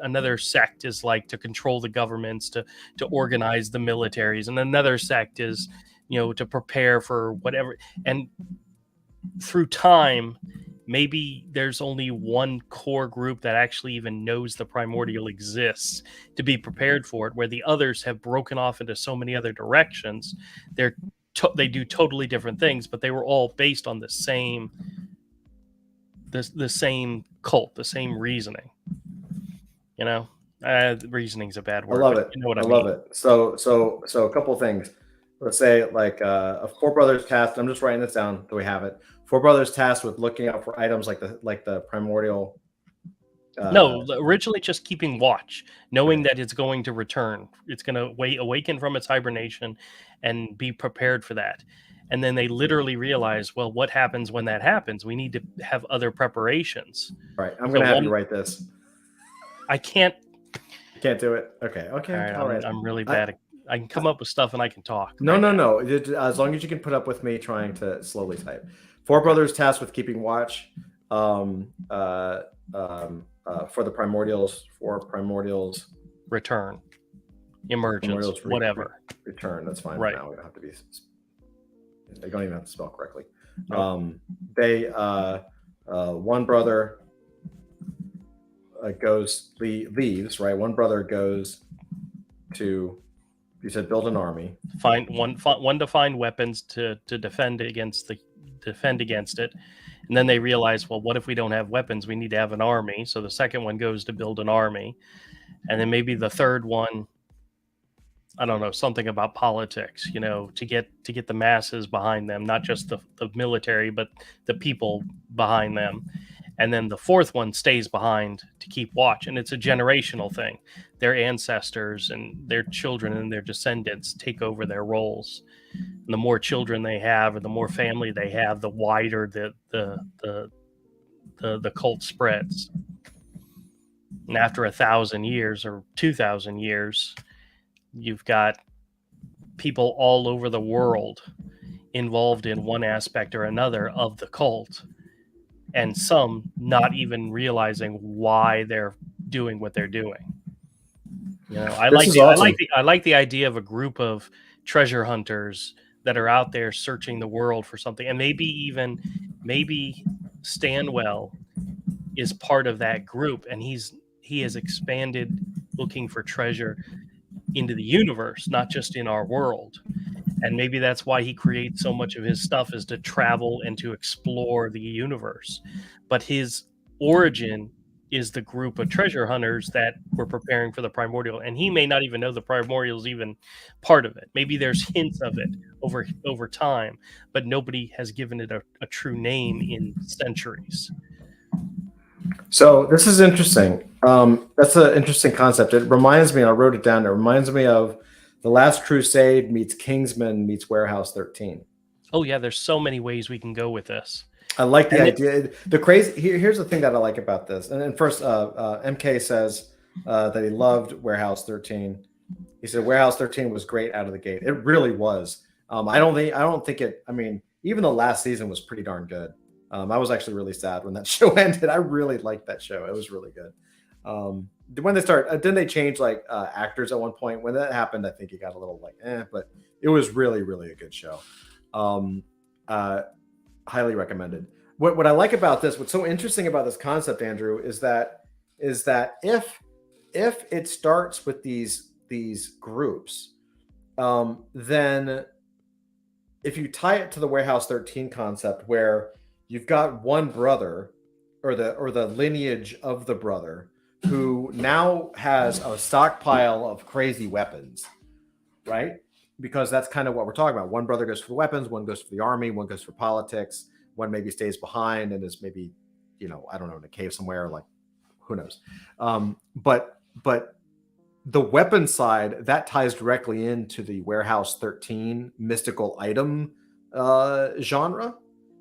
another sect is like to control the governments, to organize the militaries, and another sect is to prepare for whatever. And through time, maybe there's only one core group that actually even knows the primordial exists to be prepared for it, where the others have broken off into so many other directions. They do totally different things, but they were all based on the same cult, the same reasoning. Reasoning's a bad word. I love it. You know what I I mean? love it. So a couple of things. Let's say like a 4 brothers tasked. I'm just writing this down so we have it. 4 brothers tasked with looking out for items like the primordial. No, originally just keeping watch, knowing that it's going to return. It's going to awaken from its hibernation and be prepared for that. And then they literally realize, well, what happens when that happens? We need to have other preparations. All right, I'm going to have you write this. I can't. You can't do it. Okay. All right. I'm really bad. I can come up with stuff and I can talk. No. As long as you can put up with me trying to slowly type. 4 brothers tasked with keeping watch for the primordials. Return, emergence, whatever. Return. That's fine. Right. Now we don't have to be. They don't even have to spell correctly. Nope. One brother leaves, right? One brother goes to, you said, build an army. Find one to find weapons to defend against defend against it. And then they realize, well, what if we don't have weapons? We need to have an army. So the second one goes to build an army. And then maybe the third one, I don't know, something about politics, you know, to get the masses behind them, not just the military, but the people behind them. And then the fourth one stays behind to keep watch. And it's a generational thing. Their ancestors and their children and their descendants take over their roles. And the more children they have, or the more family they have, the wider the cult spreads. And after 1,000 years or 2,000 years, you've got people all over the world involved in one aspect or another of the cult, and some not even realizing why they're doing what they're doing. You know, I like the idea of a group of treasure hunters that are out there searching the world for something, and maybe Stanwell is part of that group, and he has expanded looking for treasure into the universe, not just in our world. And maybe that's why he creates so much of his stuff, is to travel and to explore the universe. But his origin is the group of treasure hunters that were preparing for the primordial, and he may not even know the primordial is even part of it. Maybe there's hints of it over time, but nobody has given it a true name in centuries. So this is interesting. That's an interesting concept. It reminds me, I wrote it down, it reminds me of The Last Crusade meets Kingsman meets Warehouse 13. Oh yeah, there's so many ways we can go with this. I like the idea. The crazy here's the thing that I like about this. And then first, MK says that he loved Warehouse 13. He said Warehouse 13 was great out of the gate. It really was. I don't think it. I mean, even the last season was pretty darn good. I was actually really sad when that show ended. I really liked that show. It was really good. When they start, didn't they change like actors at one point? When that happened, I think it got a little like, but it was really, really a good show. Highly recommended. What I like about this, what's so interesting about this concept, Andrew, is that if it starts with these groups, then if you tie it to the Warehouse 13 concept, where you've got one brother or the lineage of the brother who now has a stockpile of crazy weapons, right? Because that's kind of what we're talking about. One brother goes for the weapons, one goes for the army, one goes for politics, one maybe stays behind and is maybe, I don't know, in a cave somewhere, like who knows. But the weapon side, that ties directly into the Warehouse 13 mystical item genre,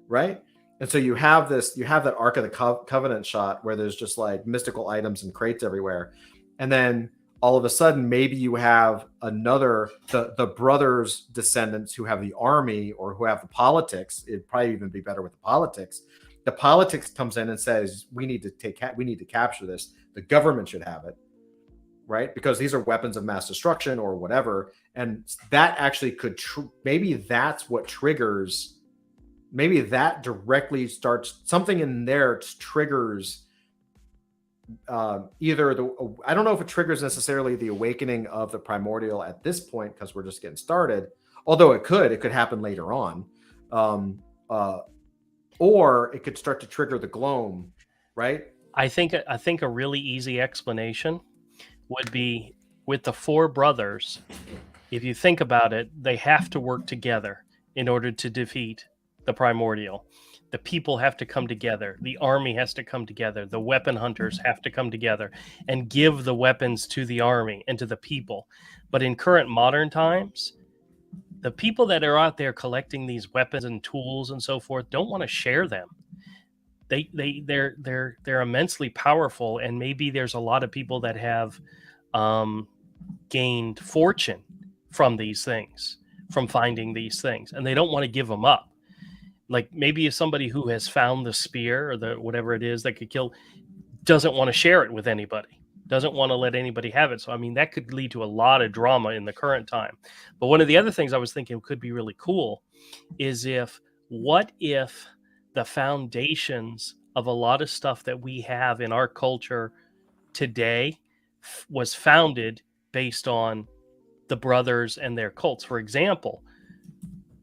right? And so you have that Ark of the Covenant shot where there's just like mystical items and crates everywhere. And then all of a sudden, maybe you have the brothers' descendants who have the army or who have the politics. It'd probably even be better with the politics. The politics comes in and says, we need to capture this. The government should have it, right? Because these are weapons of mass destruction or whatever. And that actually could, maybe that's what triggers. Maybe that directly starts something in there triggers either I don't know if it triggers necessarily the awakening of the primordial at this point, because we're just getting started, although it could happen later on, or it could start to trigger the gloam, right? I think a really easy explanation would be with the four brothers. If you think about it, they have to work together in order to defeat the primordial. The people have to come together. The army has to come together. The weapon hunters have to come together and give the weapons to the army and to the people. But in current modern times, the people that are out there collecting these weapons and tools and so forth don't want to share them. They're immensely powerful, and maybe there's a lot of people that have gained fortune from these things, from finding these things, and they don't want to give them up. Like maybe if somebody who has found the spear or the whatever it is that could kill doesn't want to share it with anybody, doesn't want to let anybody have it. So, I mean, that could lead to a lot of drama in the current time. But one of the other things I was thinking could be really cool is what if the foundations of a lot of stuff that we have in our culture today was founded based on the brothers and their cults. For example,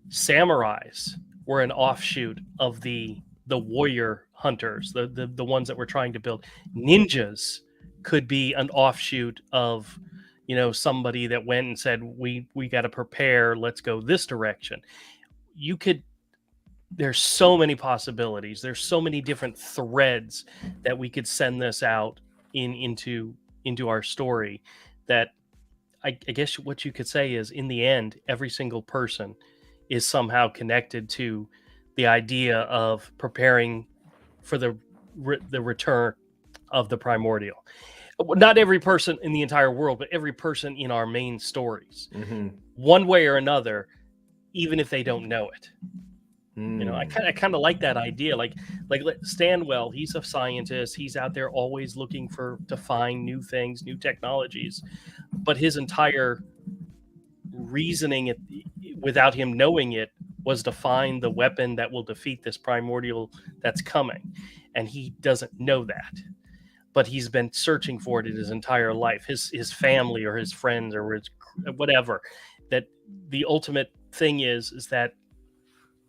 samurais were an offshoot of the warrior hunters, the ones that we're trying to build. Ninjas could be an offshoot of, somebody that went and said, we got to prepare, let's go this direction. There's so many possibilities. There's so many different threads that we could send this out into our story, that I guess what you could say is, in the end, every single person is somehow connected to the idea of preparing for the return of the primordial. Not every person in the entire world, but every person in our main stories, one way or another, even if they don't know it. I kind of like that idea. Like Stanwell, he's a scientist. He's out there always looking to find new things, new technologies. But his entire reasoning, without him knowing it, was to find the weapon that will defeat this primordial that's coming. And he doesn't know that. But he's been searching for it in his entire life. His family or his friends or his whatever. That the ultimate thing is that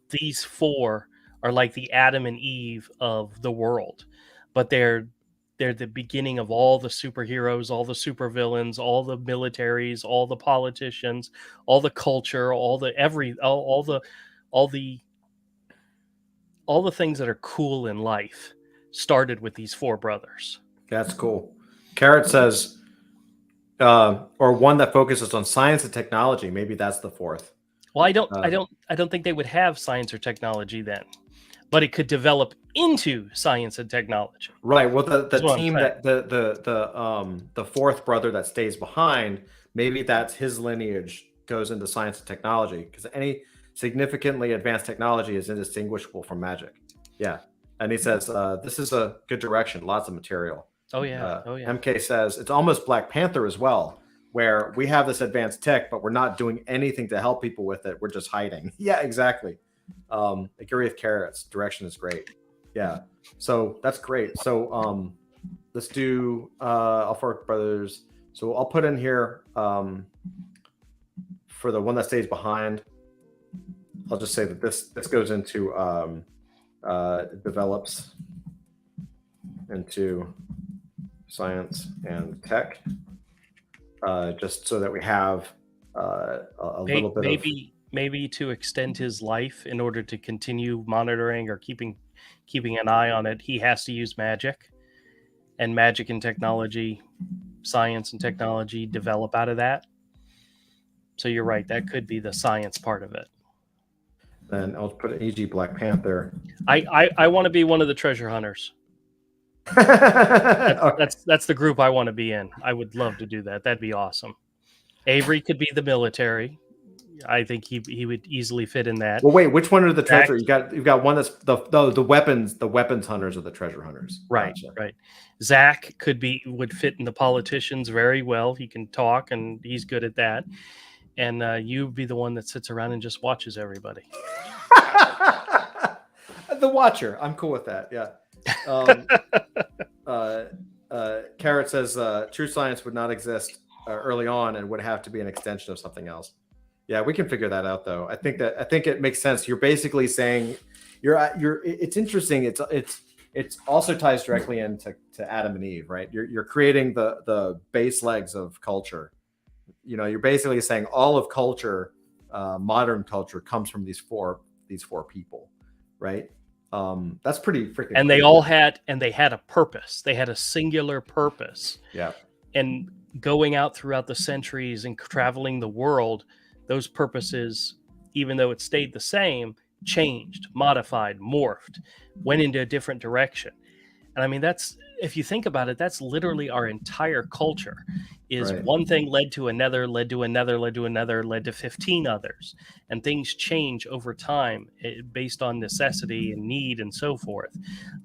these four are like the Adam and Eve of the world, but they're the beginning of all the superheroes, all the supervillains, all the militaries, all the politicians, all the culture, all the things that are cool in life started with these four brothers. That's cool. Carrot says, or one that focuses on science and technology. Maybe that's the fourth. Well, I don't think they would have science or technology then, but it could develop into science and technology. Right. Well, the team that the fourth brother that stays behind, maybe that's his lineage goes into science and technology, because any significantly advanced technology is indistinguishable from magic. Yeah. And he says, this is a good direction. Lots of material. Oh yeah. MK says it's almost Black Panther as well, where we have this advanced tech, but we're not doing anything to help people with it. We're just hiding. Yeah, exactly. I agree with Carrot's direction is great. Yeah. So that's great. So let's do all four brothers. So I'll put in here for the one that stays behind. I'll just say that this goes into develops into science and tech. Just so that we have a little bit maybe to extend his life in order to continue monitoring or keeping an eye on it, he has to use magic, and magic and technology, science and technology develop out of that. So you're right, that could be the science part of it. Then I'll put an E.G. Black Panther. I want to be one of the treasure hunters. That's the group I want to be in. I would love to do that. That'd be awesome. Avery could be the military. I think he would easily fit in that. Well, wait, which one are the treasure? You've got one that's the weapons hunters are the treasure hunters. Right, gotcha. Right. Zach would fit in the politicians very well. He can talk and he's good at that. And you'd be the one that sits around and just watches everybody. The watcher. I'm cool with that. Yeah. Carrot says true science would not exist early on and would have to be an extension of something else. Yeah, we can figure that out though. I think it makes sense. You're basically saying it's interesting. It's also ties directly into Adam and Eve, right? You're creating the base legs of culture. You're basically saying all of culture, modern culture, comes from these four people, right? That's pretty freaking. And they all had a purpose. They had a singular purpose. Yeah. And going out throughout the centuries and traveling the world, those purposes, even though it stayed the same, changed, modified, morphed, went into a different direction. And I mean, if you think about it, that's literally our entire culture. Is right. One thing led to another, led to another, led to another, led to 15 others. And things change over time based on necessity and need and so forth.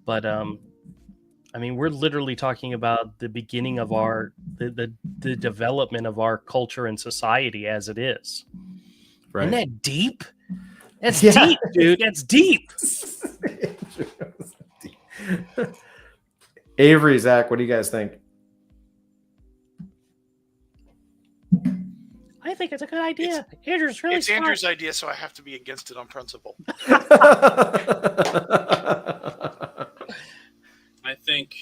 But I mean, we're literally talking about the beginning of the development of our culture and society as it is. Right. Isn't that deep? That's deep, dude. That's deep. Avery, Zach, what do you guys think? I I think it's a good idea. Andrew's really It's smart. Andrew's idea, so I have to be against it on principle. I think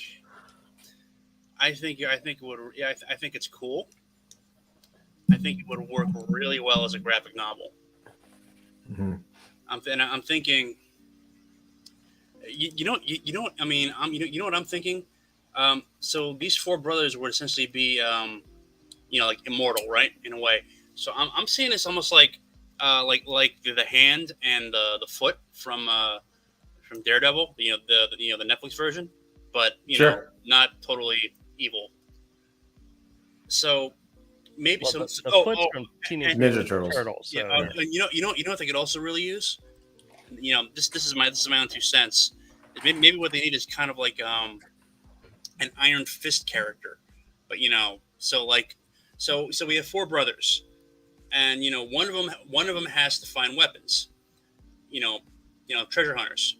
it would. Yeah, I think it's cool. I think it would work really well as a graphic novel. Mm-hmm. I'm thinking. You know what I mean. You know what I'm thinking. So these four brothers would essentially be, like immortal, right? In a way. So I'm seeing this almost like the hand and the foot from Daredevil. The Netflix version, but not totally evil. So maybe Well, so. the foot's from Teenage Ninja Mutant Turtles. So, Yeah, you know what they could also really use. This is my own 2 cents. Maybe what they need is kind of like an Iron Fist character, but so we have 4 brothers, and one of them has to find weapons, treasure hunters.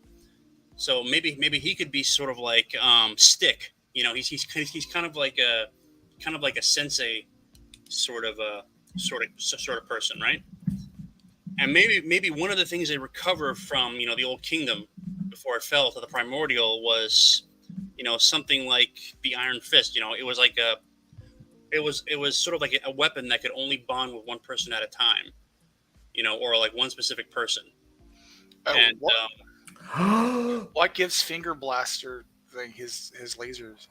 So maybe he could be sort of like Stick. He's kind of like a sensei sort of person, right? And maybe one of the things they recover from the old kingdom before it fell to the primordial was something like the Iron Fist. It was like it was sort of like a weapon that could only bond with one person at a time, or like one specific person. And what gives Finger Blaster thing his lasers?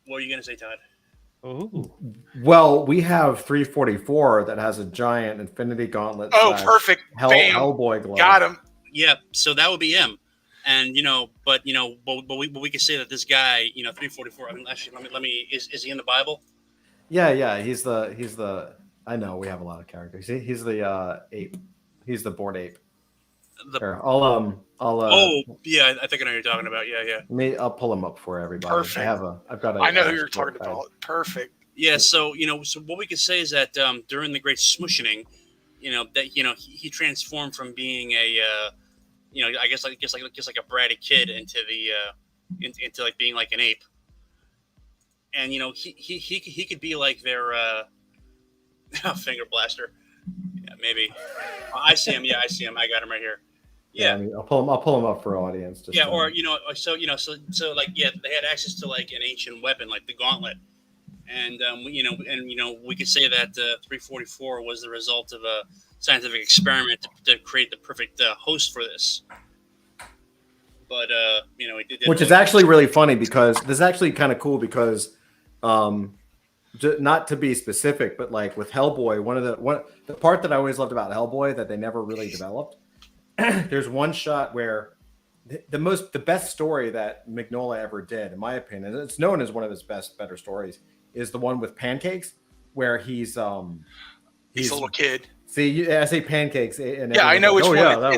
What were you gonna say, Todd? ooh. Well, we have 344 that has a giant Infinity Gauntlet. Oh, perfect! Bam. Hellboy glove. Got him. Yeah, so that would be him. And but we could say that this guy, 344. I mean, actually, let me. Is he in the Bible? Yeah. He's the. I know we have a lot of characters. He's the ape. He's the bored ape. Here, I'll. Oh yeah, I think I know what you're talking about. Yeah. I'll pull him up for everybody. Perfect. I've got. I know who you're talking about. Perfect. Yeah. So so what we could say is that during the Great Smushing, he transformed from being a I guess like a bratty kid into the into like being like an ape, and he could be like their Finger Blaster. Yeah, maybe. I see him. Yeah, I see him. I got him right here. Yeah, I mean, I'll pull him up for audience. Just or so like they had access to like an ancient weapon like the gauntlet, and we could say that 344 was the result of a scientific experiment to create the perfect host for this. But which is actually really funny because this is actually kind of cool because not to be specific, but like with Hellboy, the part that I always loved about Hellboy that they never really developed. There's one shot where the best story that Mignola ever did, in my opinion, and it's known as one of his better stories, is the one with Pancakes, where he's a little kid. See, I say Pancakes, and I know which one.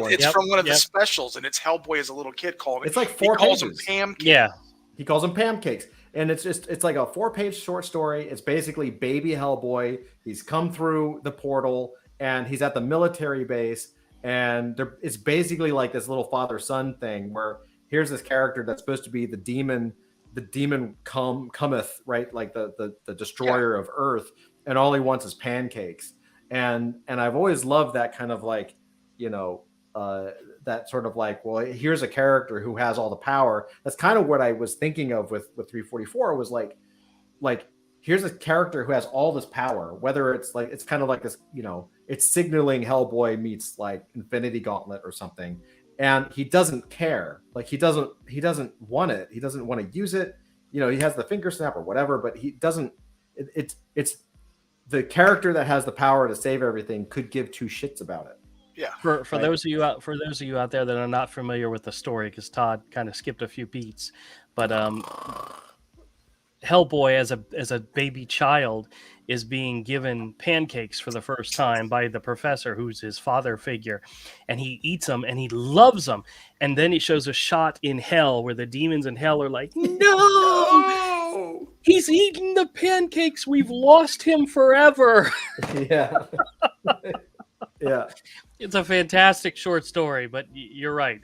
It's Yep. from one of the specials, and it's Hellboy as a little kid calling. It's like 4 he calls pages. Them Pancakes. Yeah. He calls them Pancakes. And it's like a 4-page short story. It's basically baby Hellboy. He's come through the portal and he's at the military base. And it's basically like this little father-son thing where here's this character that's supposed to be the demon cometh, right? Like the destroyer of Earth. And all he wants is pancakes. And I've always loved that kind of like, that sort of like, well, here's a character who has all the power. That's kind of what I was thinking of with 344 was like here's a character who has all this power, whether it's like, it's kind of like this, it's signaling Hellboy meets like Infinity Gauntlet or something. And he doesn't care. Like he doesn't want it. He doesn't want to use it. He has the finger snap or whatever, but he doesn't, it's the character that has the power to save everything could give 2 shits about it. Yeah. For those of you out there that are not familiar with the story, because Todd kind of skipped a few beats, but Hellboy as a baby child is being given pancakes for the first time by the professor, who's his father figure, and he eats them and he loves them, and then he shows a shot in hell where the demons in hell are like, no, he's eating the pancakes, we've lost him forever. Yeah. Yeah. It's a fantastic short story, but you're right.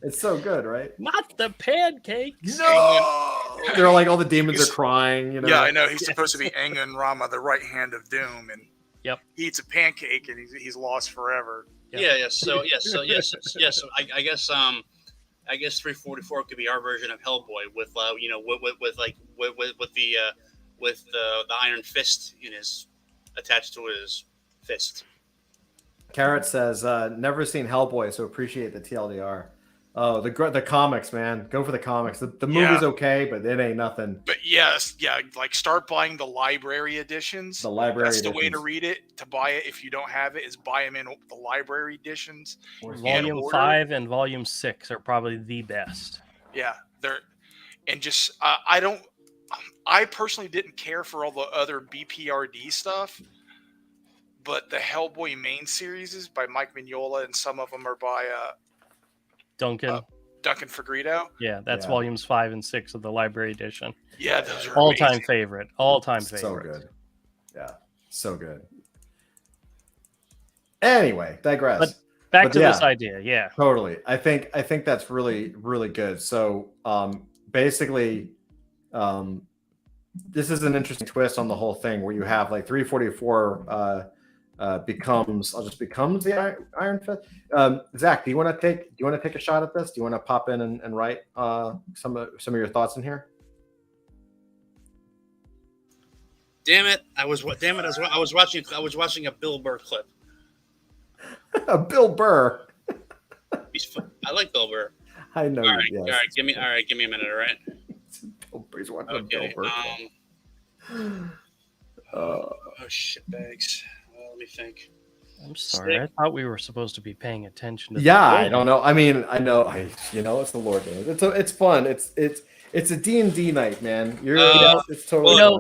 It's so good, right? Not the pancakes. No. they're like all the demons are crying. You know. Yeah, I know. He's supposed to be Engun Rama, the right hand of doom, and he eats a pancake and he's lost forever. Yeah. So I guess I guess 344 could be our version of Hellboy with with the iron fist attached to his fist. Carrot says, never seen Hellboy, so appreciate the TLDR. Oh, the comics, man. Go for the comics. The movie's okay, but it ain't nothing. But like start buying the library editions. The library That's editions. the way to read it. To buy it, if you don't have it, is buy them in the library editions. Volume 5 and Volume 6 are probably the best. Yeah, I personally didn't care for all the other BPRD stuff, but the Hellboy main series is by Mike Mignola, and some of them are by Duncan Fagredo. Yeah, that's Volumes 5 and 6 of the library edition. Yeah, those are all-time favorite. All-time favorite. So good. Yeah, so good. Anyway, digress. But back to this idea, yeah. Totally. I think that's really, really good. So basically, this is an interesting twist on the whole thing where you have like 344 becomes the Iron Fist. Zach, do you want to take a shot at this? Do you want to pop in and write some of your thoughts in here? Damn it! I was watching a Bill Burr clip. A Bill Burr. I like Bill Burr. I know. All right, give me a minute. All right. Bill Burr's watching Okay. Bill Burr. Oh shit bags. Let me think. I'm sorry. I thought we were supposed to be paying attention to I don't know. I mean, I know. It's the Lord game. It's fun. It's a D&D night, man. It's totally fun.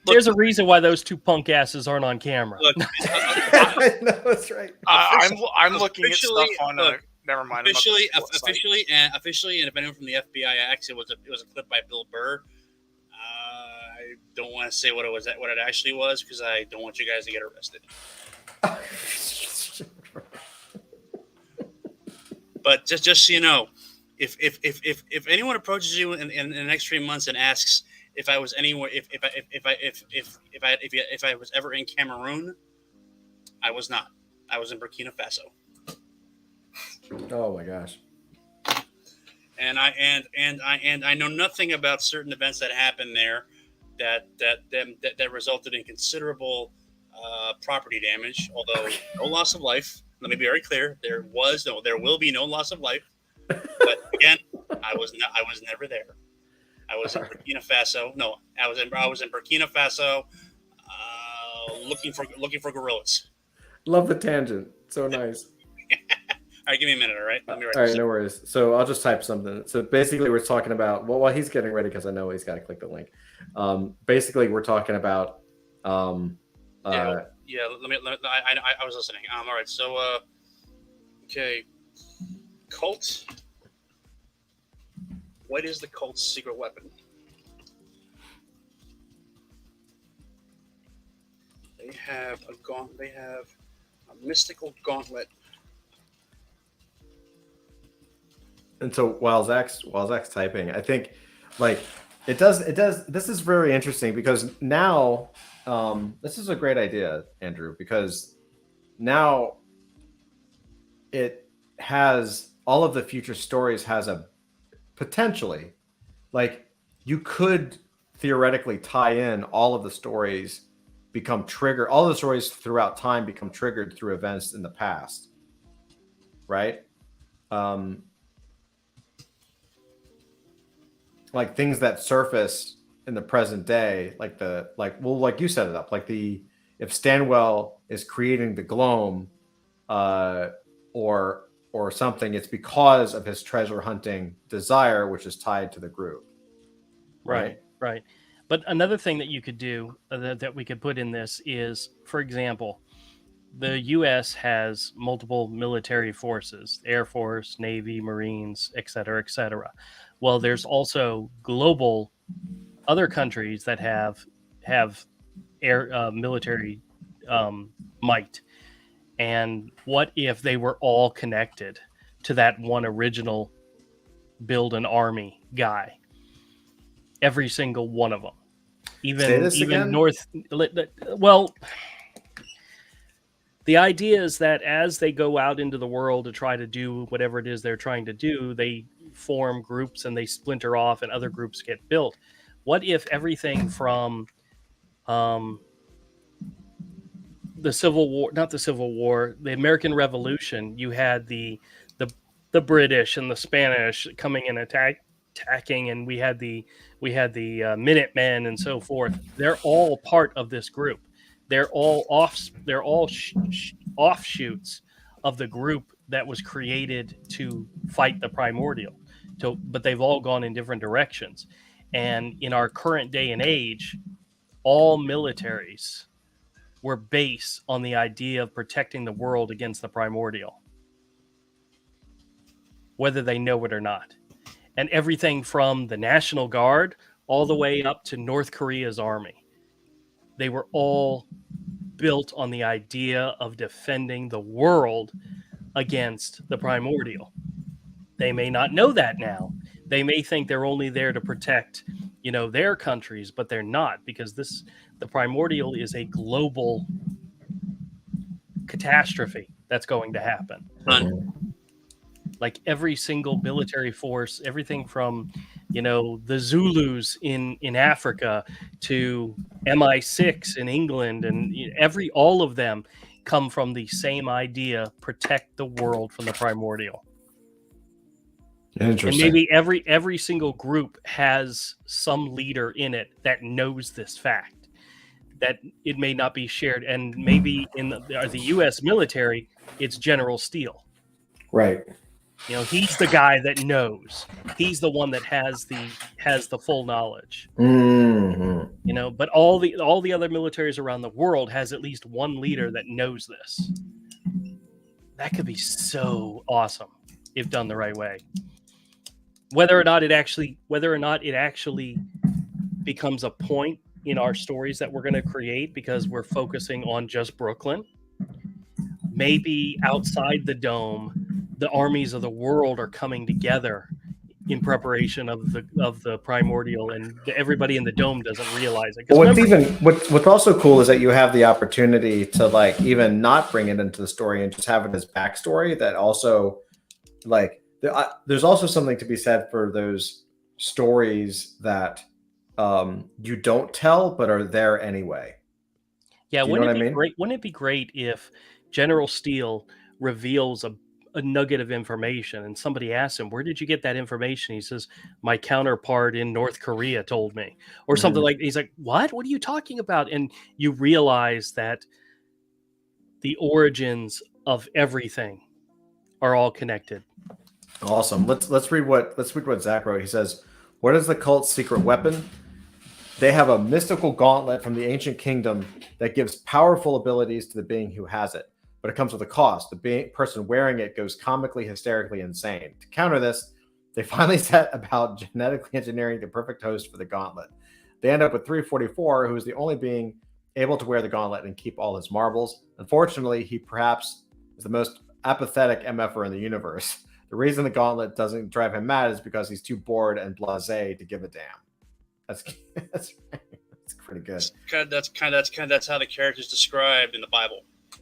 There's a reason why those two punk asses aren't on camera. Look, I know that's right. I'm looking at stuff on. Never mind. Officially, and if anyone from the FBI asks, it was a clip by Bill Burr. I don't want to say what it actually was because I don't want you guys to get arrested. But just so you know, if anyone approaches you in the next 3 months and asks if I was anywhere, if I was ever in Cameroon, I was not. I was in Burkina Faso. Oh my gosh. And I know nothing about certain events that happened there that resulted in considerable property damage. Although no loss of life. Let me be very clear: there will be no loss of life. But again, I was never there. I was in Burkina Faso. No, I was in Burkina Faso, looking for gorillas. Love the tangent. So nice. All right, give me a minute. All right. Let me write all right, no worries. So I'll just type something. So basically, we're talking about while he's getting ready, because I know he's got to click the link. Basically, we're talking about. Yeah. I was listening. All right. So, okay. Cult. What is the cult's secret weapon? They have a mystical gauntlet. And so while Zach's typing, I think like it does. This is very interesting because now this is a great idea, Andrew, because now it has all of the future stories has a potentially like you could theoretically tie in all of the stories all the stories throughout time become triggered through events in the past, right? Like things that surface in the present day, like you set it up, like if Stanwell is creating the Gloam, or something, it's because of his treasure hunting desire, which is tied to the group. Right. But another thing that you could do that we could put in this is, for example, the U.S. has multiple military forces: Air Force, Navy, Marines, et cetera, et cetera. Well, there's also global other countries that have air military might. And what if they were all connected to that one original build an army guy? every single one of them. Say this again? Well, the idea is that as they go out into the world to try to do whatever it is they're trying to do, they form groups and they splinter off and other groups get built. What if everything from the Civil War, not the Civil War, the American Revolution, you had the British and the Spanish coming and attacking, and we had the Minutemen and so forth. They're all part of this group. They're all offshoots of the group that was created to fight the primordial. But they've all gone in different directions. And in our current day and age, all militaries were based on the idea of protecting the world against the primordial, whether they know it or not. And everything from the National Guard all the way up to North Korea's army, they were all built on the idea of defending the world against the primordial. They may not know that now. They may think they're only there to protect, their countries, but they're not, because the primordial is a global catastrophe that's going to happen. Like every single military force, everything from, the Zulus in Africa to MI6 in England, and all of them come from the same idea: protect the world from the primordial. Interesting. And maybe every single group has some leader in it that knows this fact, that it may not be shared. And maybe in the U.S. military, it's General Steele. Right. He's the guy that knows. He's the one that has the full knowledge. Mm-hmm. But all the other militaries around the world has at least one leader that knows this. That could be so awesome if done the right way. Whether or not it actually becomes a point in our stories that we're going to create because we're focusing on just Brooklyn. Maybe outside the dome, the armies of the world are coming together in preparation of the primordial, and everybody in the dome doesn't realize it. What's also cool is that you have the opportunity to even not bring it into the story and just have it as backstory. That also there's also something to be said for those stories that you don't tell but are there anyway. Yeah, wouldn't it be great if General Steele reveals a nugget of information and somebody asks him, where did you get that information? He says, my counterpart in North Korea told me, or something like that. He's like, what are you talking about? And you realize that the origins of everything are all connected. Awesome. Let's read what Zach wrote. He says, what is the cult's secret weapon? They have a mystical gauntlet from the ancient kingdom that gives powerful abilities to the being who has it. But it comes with a cost. The person wearing it goes comically, hysterically insane. To counter this, they finally set about genetically engineering the perfect host for the gauntlet. They end up with 344, who is the only being able to wear the gauntlet and keep all his marbles. Unfortunately, he perhaps is the most apathetic MFer in the universe. The reason the gauntlet doesn't drive him mad is because he's too bored and blasé to give a damn. That's pretty good. That's how the character's described in the Bible.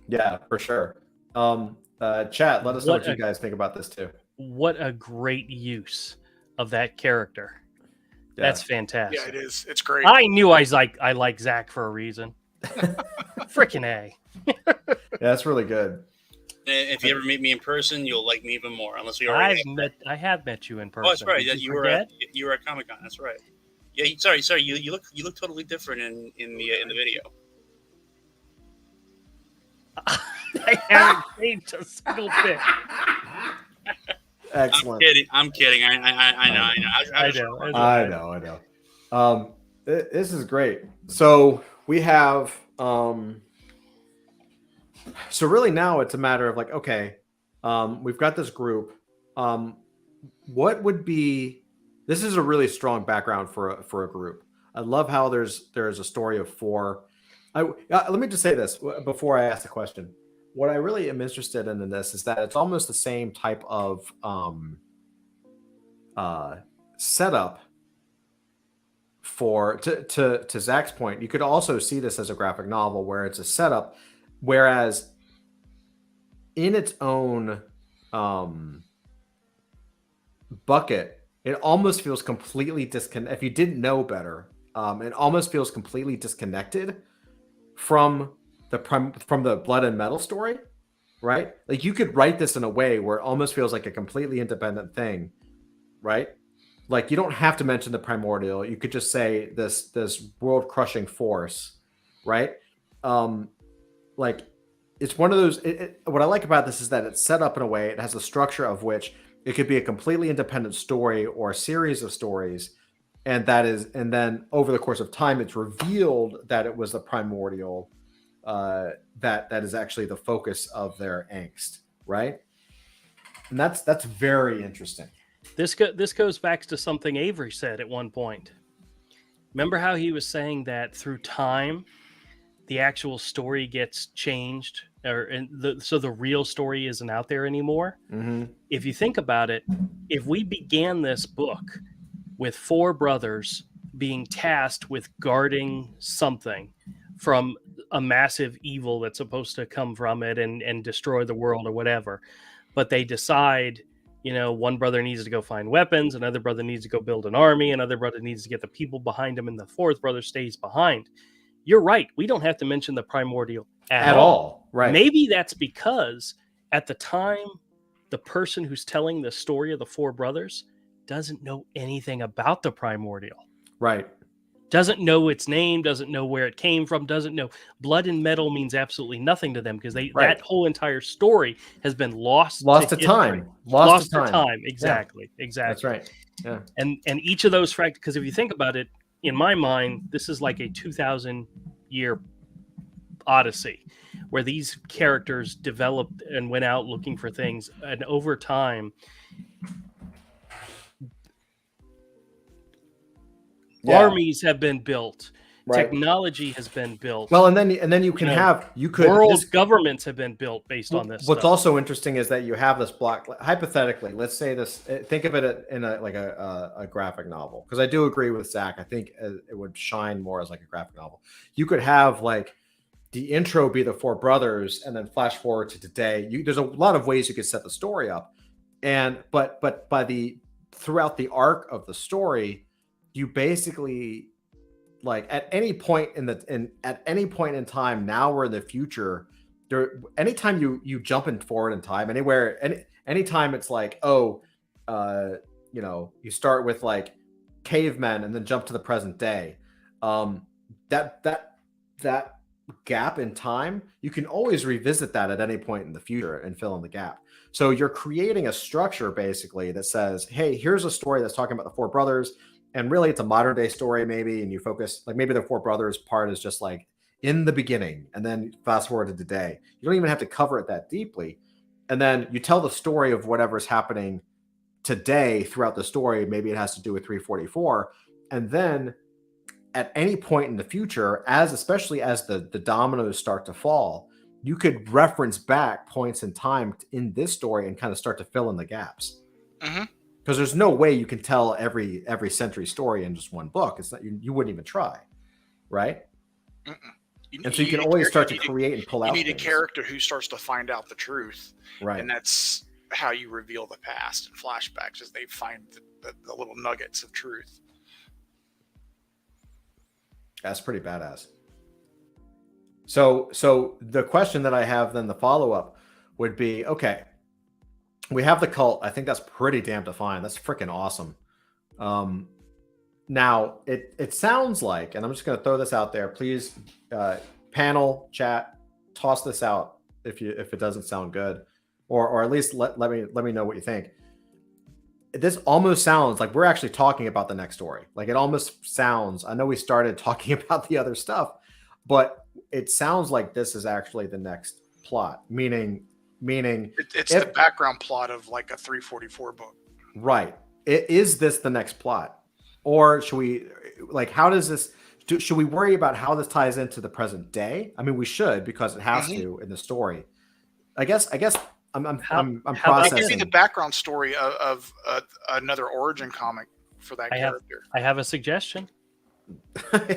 Yeah, for sure. Chat, let us know what you guys think about this too. What a great use of that character. Yeah. That's fantastic. Yeah, it is. It's great. I knew I like Zach for a reason. Freaking A. Yeah, that's really good. If you ever meet me in person, you'll like me even more. Unless we already I have met you in person. Oh, that's right. You were at Comic-Con. That's right. Yeah. Sorry. You look totally different in the video. I haven't changed a single bit. Excellent. I'm kidding. I know. This is great. So we have. So really now it's a matter of okay, we've got this group. What would be? This is a really strong background for a group. I love how there's a story of 4. Let me just say this before I ask the question. What I really am interested in this is that it's almost the same type of setup for to Zach's point, you could also see this as a graphic novel where it's a setup, whereas in its own bucket, it almost feels completely disconnected. If you didn't know better, it almost feels completely disconnected from the Blood and Metal story, right? Like you could write this in a way where it almost feels like a completely independent thing, right? Like you don't have to mention the primordial. You could just say this world crushing force, right? Like it's one of those. What I like about this is that it's set up in a way. It has a structure of which it could be a completely independent story or a series of stories, and then over the course of time, it's revealed that it was the primordial that is actually the focus of their angst, right? And that's very interesting. This goes back to something Avery said at one point. Remember how he was saying that through time, the actual story gets changed, so the real story isn't out there anymore. Mm-hmm. If you think about it, if we began this book with 4 brothers being tasked with guarding something from a massive evil that's supposed to come from it and destroy the world or whatever, but they decide, one brother needs to go find weapons, another brother needs to go build an army, another brother needs to get the people behind him, and the 4th brother stays behind. You're right. We don't have to mention the primordial at all. Right. Maybe that's because at the time, the person who's telling the story of the 4 brothers doesn't know anything about the primordial. Right. Doesn't know its name, doesn't know where it came from, doesn't know. Blood and metal means absolutely nothing to them because that whole entire story has been lost to time. Lost to time. Exactly. Yeah. Exactly. That's right. Yeah. And each of those fragments, because if you think about it, in my mind, this is like a 2,000-year odyssey where these characters developed and went out looking for things, and over time, armies have been built. Right. Technology has been built. Well, and then you could world governments have been built based on this. What's also interesting is that you have this block. Hypothetically, let's say this. Think of it in a graphic novel, because I do agree with Zach. I think it would shine more as like a graphic novel. You could have like the intro be the 4 brothers, and then flash forward to today. There's a lot of ways you could set the story up, but throughout the arc of the story, you basically, like at any point in time, now or in the future, anytime you jump forward in time, anytime it's like, you start with like cavemen and then jump to the present day, that gap in time, you can always revisit that at any point in the future and fill in the gap. So you're creating a structure basically that says, hey, here's a story that's talking about the 4 brothers. And really, it's a modern day story, maybe, and you focus, like maybe the 4 brothers part is just like in the beginning, and then fast forward to today. You don't even have to cover it that deeply. And then you tell the story of whatever's happening today throughout the story. Maybe it has to do with 344. And then at any point in the future, especially as the dominoes start to fall, you could reference back points in time in this story and kind of start to fill in the gaps. Mm-hmm. Because there's no way you can tell every century story in just one book. It's not, you wouldn't even try, right? And so you can always start to create and pull out. You need a character who starts to find out the truth, right? And that's how you reveal the past in flashbacks, as they find the little nuggets of truth. That's pretty badass. So the question that I have then, the follow up would be, okay, we have the cult. I think that's pretty damn defined. That's freaking awesome. Now it sounds like, and I'm just going to throw this out there. Please, panel, chat, toss this out if it doesn't sound good, or at least let me know what you think. This almost sounds like we're actually talking about the next story. Like it almost sounds. I know we started talking about the other stuff, but it sounds like this is actually the next plot. Meaning it's the background plot of like a 344 book. Right. Is this the next plot? Or should we, like, how does this, should we worry about how this ties into the present day? I mean, we should, because it has to in the story. I guess I'm processing. It could be the background story of another origin comic for that character. I have a suggestion.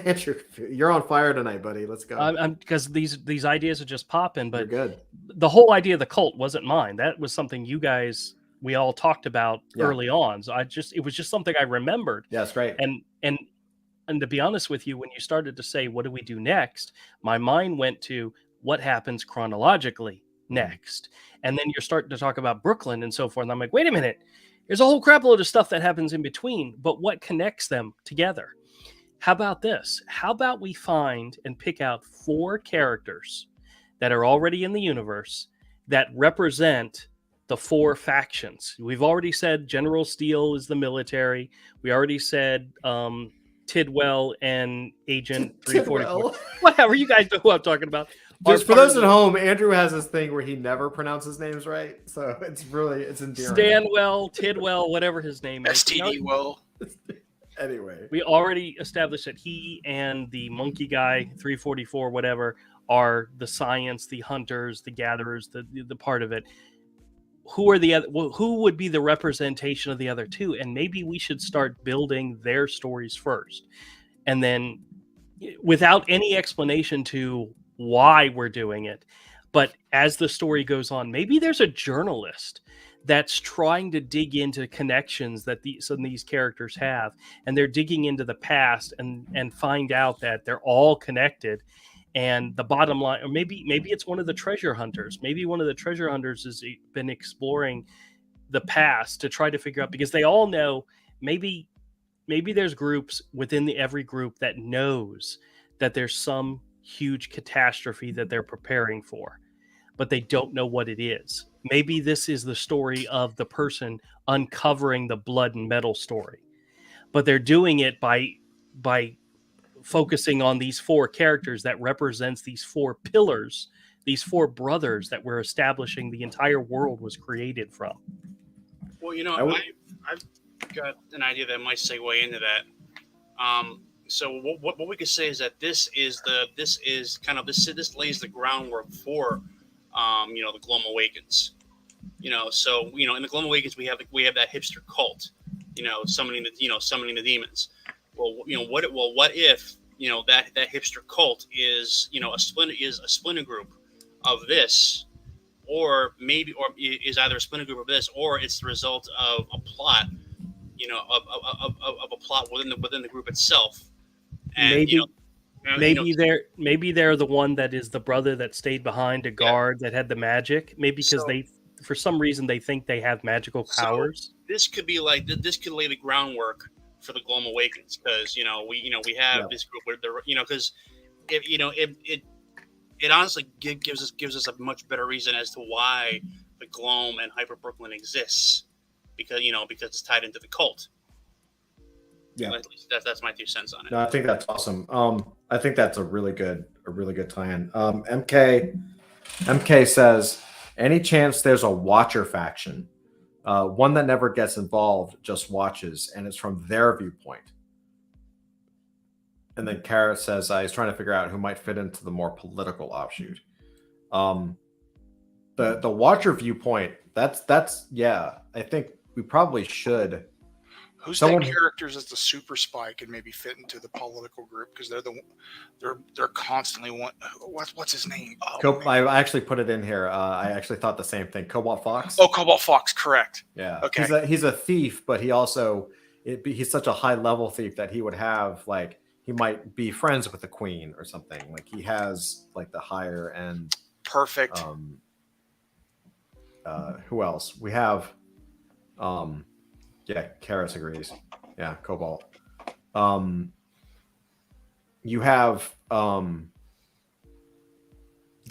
Andrew, you're on fire tonight, buddy. Let's go. I'm because these ideas are just popping. You're But good. the whole idea of the cult wasn't mine. That was something you guys we all talked about Yeah. early on. So it was just something I remembered. Yeah, that's right. And to be honest with you, when you started to say, what do we do next? My mind went to what happens chronologically next. And then you're starting to talk about Brooklyn and so forth. And I'm like, wait a minute, there's a whole crap load of stuff that happens in between, but what connects them together? How about this? How about we find and pick out 4 characters that are already in the universe that represent the 4 factions? We've already said General Steele is the military. We already said Tidwell and Agent 344. Whatever, you guys know who I'm talking about. Just for those at home, Andrew has this thing where he never pronounces names right, so it's endearing. Stanwell, Tidwell, whatever his name is. STD well. Anyway, we already established that he and the monkey guy 344 whatever are the science, the hunters, the gatherers, the part of it. Who are the other? Who would be the representation of the other 2? And maybe we should start building their stories first, and then without any explanation to why we're doing it. But as the story goes on, maybe there's a journalist that's trying to dig into connections that some of these characters have, and they're digging into the past and find out that they're all connected. And the bottom line, or maybe it's one of the treasure hunters. Maybe one of the treasure hunters has been exploring the past to try to figure out, because they all know, maybe there's groups within every group that knows that there's some huge catastrophe that they're preparing for, but they don't know what it is. Maybe this is the story of the person uncovering the blood and metal story, but they're doing it by focusing on these 4 characters that represents these 4 pillars, these 4 brothers that we're establishing the entire world was created from. Well, I've got an idea that might segue into that. So what we could say is that this lays the groundwork for the Globe Awakens. So in the Globe Awakens we have that hipster cult, summoning the demons. Well, what if that hipster cult is a splinter group of this, or is either a splinter group of this, or it's the result of a plot, of a plot within the group itself. And, maybe they're the one that is the brother that stayed behind to guard, that had the magic. Maybe because for some reason they think they have magical powers. So this could lay the groundwork for the Globe Awakens, because we have this group where they're because it honestly gives us a much better reason as to why the Globe and Hyper Brooklyn exists, because it's tied into the cult. Yeah, at least that's my 2 cents on it. No, I think that's awesome. I think that's a really good tie-in. MK says, any chance there's a Watcher faction, one that never gets involved, just watches, and it's from their viewpoint. And then Kara says, he's trying to figure out who might fit into the more political offshoot. The Watcher viewpoint, that's I think we probably should. Who's the characters as the super spy could maybe fit into the political group, because they're constantly what's his name? I actually put it in here. I actually thought the same thing. Cobalt Fox. Oh, Cobalt Fox, correct. Yeah. Okay. He's a thief, but he's such a high level thief that he would have he might be friends with the queen or something. Like he has the higher end. Perfect. Who else? We have yeah, Karis agrees. Yeah, Cobalt. You have the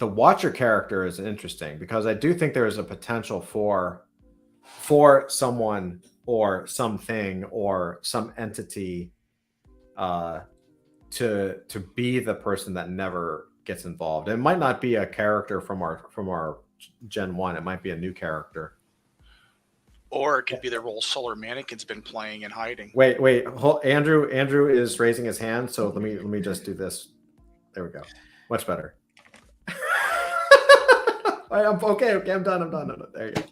Watcher character is interesting, because I do think there is a potential for someone or something or some entity to be the person that never gets involved. It might not be a character from our Gen 1. It might be a new character. Or it could be the role Solar Mannequin's been playing and hiding. Wait. Andrew is raising his hand, so let me just do this. There we go. Much better. I'm okay. I'm done. There you go.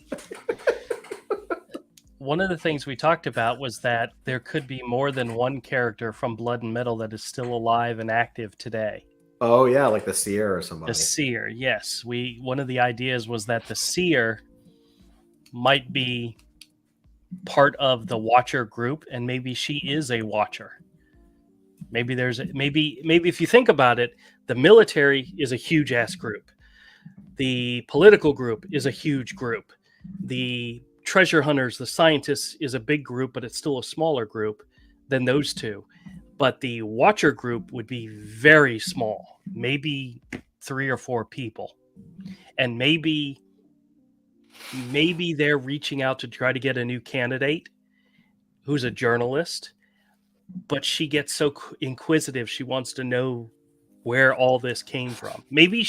one of the things we talked about was that there could be more than one character from Blood and Metal that is still alive and active today. Oh yeah, like the Seer or somebody. The Seer, yes. One of the ideas was that the Seer might be part of the Watcher group, and maybe she is a Watcher. Maybe if you think about it, the military is a huge ass group. The political group is a huge group. The treasure hunters, the scientists, is a big group, but it's still a smaller group than those two. But the Watcher group would be very small, maybe 3 or 4 people. And maybe they're reaching out to try to get a new candidate who's a journalist, but she gets so inquisitive, she wants to know where all this came from. Maybe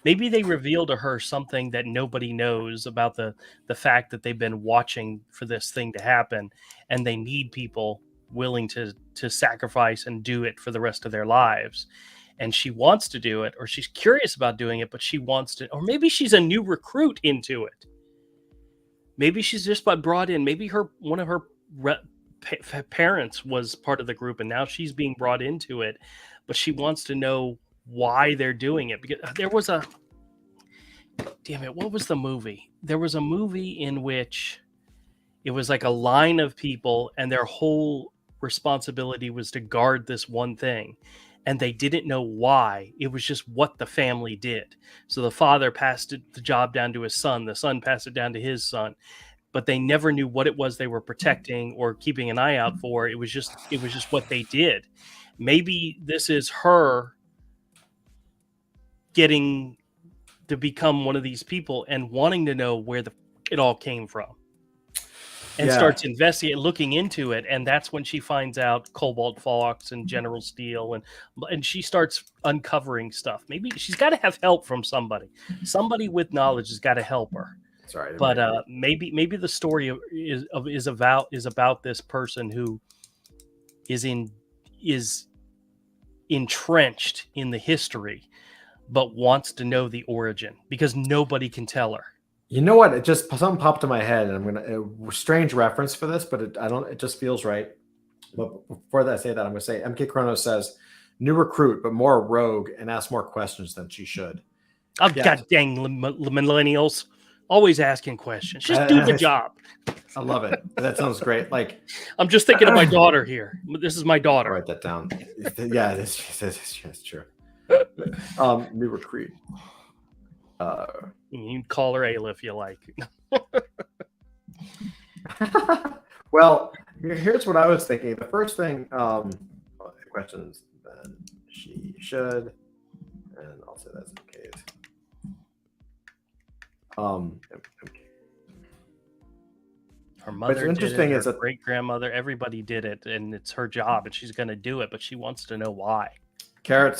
they reveal to her something that nobody knows about the fact that they've been watching for this thing to happen, and they need people willing to sacrifice and do it for the rest of their lives. And she wants to do it, or she's curious about doing it, but she wants to, or maybe she's a new recruit into it. Maybe she's just brought in. Maybe one of her parents was part of the group, and now she's being brought into it, but she wants to know why they're doing it. Because there was what was the movie? There was a movie in which it was like a line of people, and their whole responsibility was to guard this one thing. And they didn't know why. It was just what the family did. So the father passed the job down to his son. The son passed it down to his son. But they never knew what it was they were protecting or keeping an eye out for. It was just what they did. Maybe this is her getting to become one of these people and wanting to know where it all came from. And starts investigating, looking into it, and that's when she finds out Cobalt Fox and General Steel, and she starts uncovering stuff. Maybe she's got to have help from somebody. Somebody with knowledge has got to help her. Sorry, but maybe the story is about this person who is entrenched in the history, but wants to know the origin because nobody can tell her. You know what? Something popped in my head, and I'm gonna strange reference for this, but it just feels right. But before I say that, I'm gonna say MK Chrono says, "New recruit, but more rogue, and asks more questions than she should." Oh God dang millennials, always asking questions. Just do the job. I love it. That sounds great. Like I'm just thinking of my daughter here. This is my daughter. I'll write that down. Yeah, that's true. New recruit. You can call her Ayla if you like. Well, here's what I was thinking. The first thing, questions then she should, and I'll say that's okay. Her mother interesting did it, is her that great grandmother, everybody did it, and it's her job, and she's going to do it, but she wants to know why. Carrot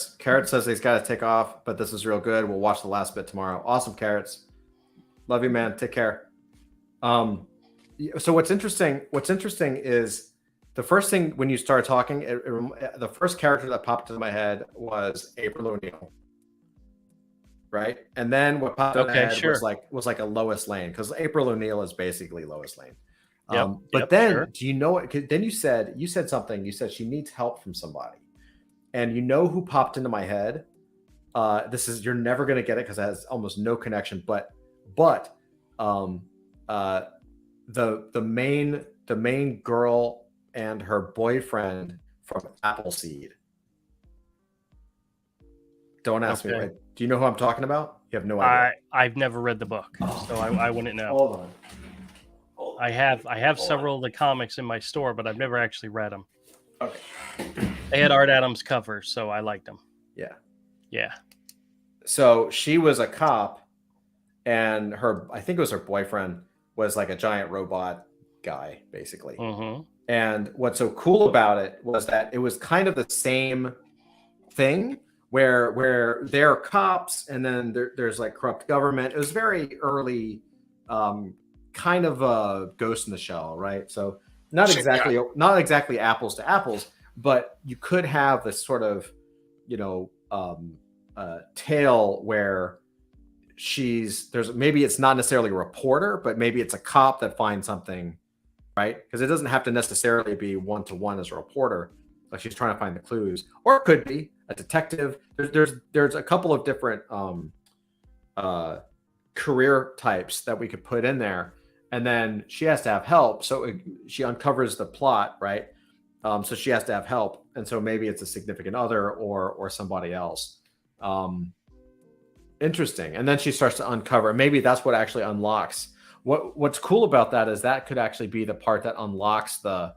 says he's got to take off, but this is real good. We'll watch the last bit tomorrow. Awesome, Carrots. Love you, man. Take care. So what's interesting is the first thing when you start talking, the first character that popped into my head was April O'Neil, right? And then what popped into my head was like a Lois Lane, because April O'Neil is basically Lois Lane. Do you know what? Then you said something. You said she needs help from somebody. And you know who popped into my head? You're never gonna get it because it has almost no connection. But the main girl and her boyfriend from Appleseed. Don't ask me. Right? Do you know who I'm talking about? You have no idea. I've never read the book, so I wouldn't know. Hold on. I have several of the comics in my store, but I've never actually read them. Okay. They had Art Adams covers, so I liked them. Yeah. So she was a cop, and I think it was her boyfriend, was like a giant robot guy, basically. Mm-hmm. And what's so cool about it was that it was kind of the same thing where they're cops, and then there's like corrupt government. It was very early, kind of a Ghost in the Shell, right? So not exactly apples to apples, but you could have this sort of, tale where maybe it's not necessarily a reporter, but maybe it's a cop that finds something right? Because it doesn't have to necessarily be one-to-one as a reporter. Like she's trying to find the clues, or it could be a detective. There's a couple of different career types that we could put in there, and then she has to have help. So she uncovers the plot, right? So she has to have help, and so maybe it's a significant other or somebody else. Interesting. And then she starts to uncover. Maybe that's what actually unlocks. What's cool about that is that could actually be the part that unlocks the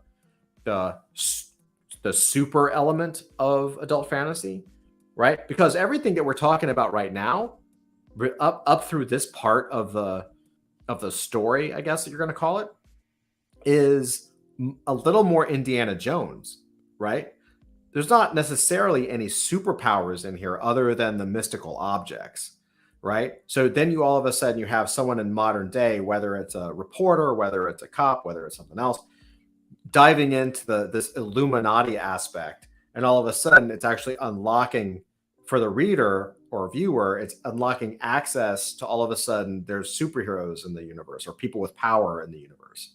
super element of adult fantasy, right? Because everything that we're talking about right now, up through this part of the story, I guess that you're going to call it, is a little more Indiana Jones, right? There's not necessarily any superpowers in here other than the mystical objects, right? So then you all of a sudden you have someone in modern day, whether it's a reporter, whether it's a cop, whether it's something else, diving into this Illuminati aspect, and all of a sudden it's actually unlocking for the reader or viewer, it's unlocking access to all of a sudden there's superheroes in the universe or people with power in the universe,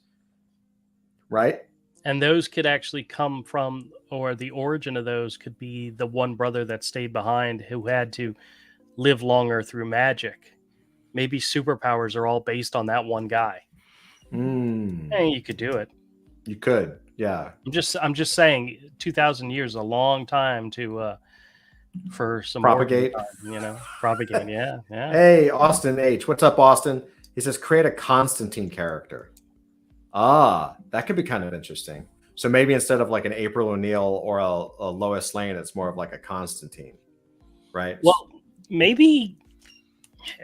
right? And those could actually come from, or the origin of those could be the one brother that stayed behind who had to live longer through magic. Maybe superpowers are all based on that one guy. Hey, you could do it. You could, yeah. I'm just saying, 2,000 years is a long time to for some propagate. Time, propagate. Yeah. Hey, Austin H, what's up, Austin? He says create a Constantine character. That could be kind of interesting. So maybe instead of like an April O'Neil or a Lois Lane, it's more of like a Constantine, right? Well, maybe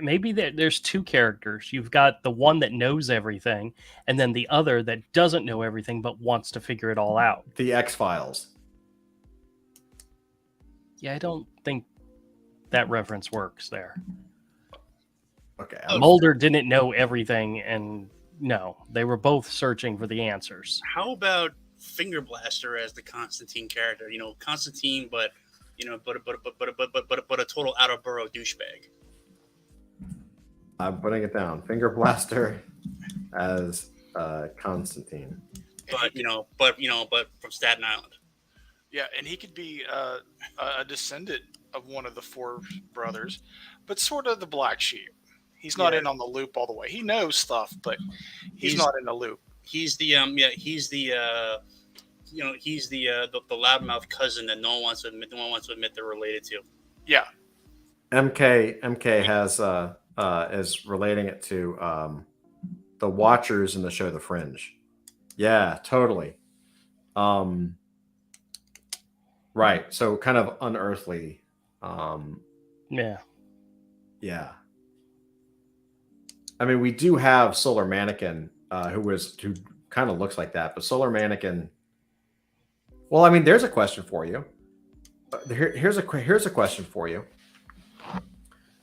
there's two characters. You've got the one that knows everything, and then the other that doesn't know everything but wants to figure it all out. The X-Files. Yeah, I don't think that reference works there. Okay. Mulder didn't know everything, and no, they were both searching for the answers. How about Finger Blaster as the Constantine character? Constantine, but a total out of borough douchebag. I'm putting it down. Finger Blaster as Constantine. But from Staten Island. Yeah, and he could be a descendant of one of the four brothers, but sort of the black sheep. He's not in on the loop all the way. He knows stuff, but he's not in the loop. He's the loudmouth cousin that no one wants to admit they're related to. Yeah. MK has is relating it to the Watchers in the show The Fringe. Yeah, totally. Right. So kind of unearthly. Yeah. I mean, we do have Solar Mannequin, who kind of looks like that, but Solar Mannequin. Well, I mean, there's a question for you. Here's a question for you.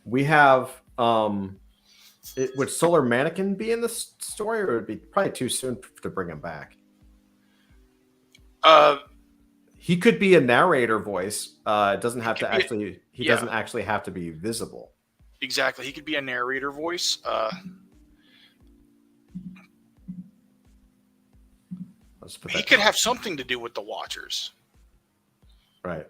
We have would Solar Mannequin be in this story, or would it be probably too soon to bring him back? He could be a narrator voice. It doesn't have to actually. He doesn't actually have to be visible. Exactly. He could be a narrator voice. He could have something to do with the Watchers. Right.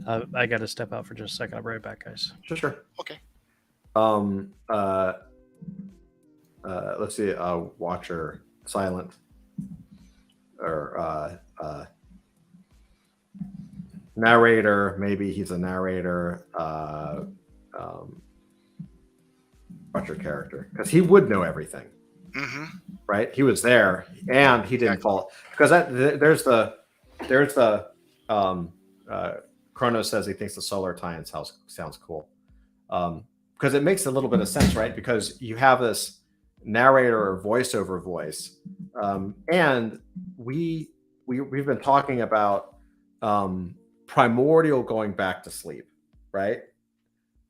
I got to step out for just a second. I'll be right back, guys. Sure. Okay. Let's see. Watcher silent or narrator. Maybe he's a narrator. Watcher character, because he would know everything. Mm-hmm. Right? He was there, and he didn't fall because there's the Chronos says he thinks the solar tie-in sounds cool, because it makes a little bit of sense, right? Because you have this narrator or voiceover voice, and we've been talking about primordial going back to sleep, right?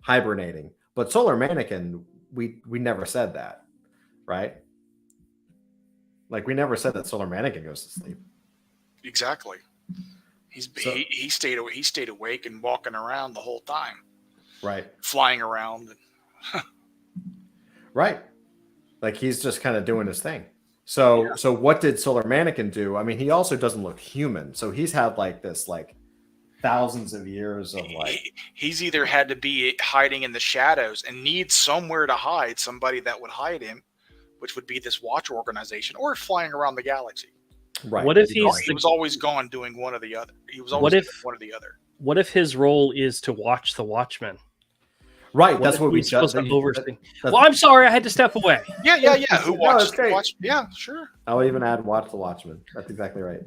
Hibernating, but Solar Mannequin, we never said that, right? Like, we never said that Solar Mannequin goes to sleep. Exactly. He stayed awake and walking around the whole time. Right. Flying around. Right. Like he's just kind of doing his thing. So what did Solar Mannequin do? I mean, he also doesn't look human. So he's had like this like thousands of years of like he's either had to be hiding in the shadows and needs somewhere to hide, somebody that would hide him, which would be this watch organization, or flying around the galaxy. Right. What if he was always gone doing one or the other? He was always one or the other. What if his role is to watch the Watchmen? Right, that's what we supposed to oversee. Well, I'm sorry, I had to step away. Yeah. Who watches the Watchmen? Yeah, sure. I'll even add watch the Watchmen. That's exactly right.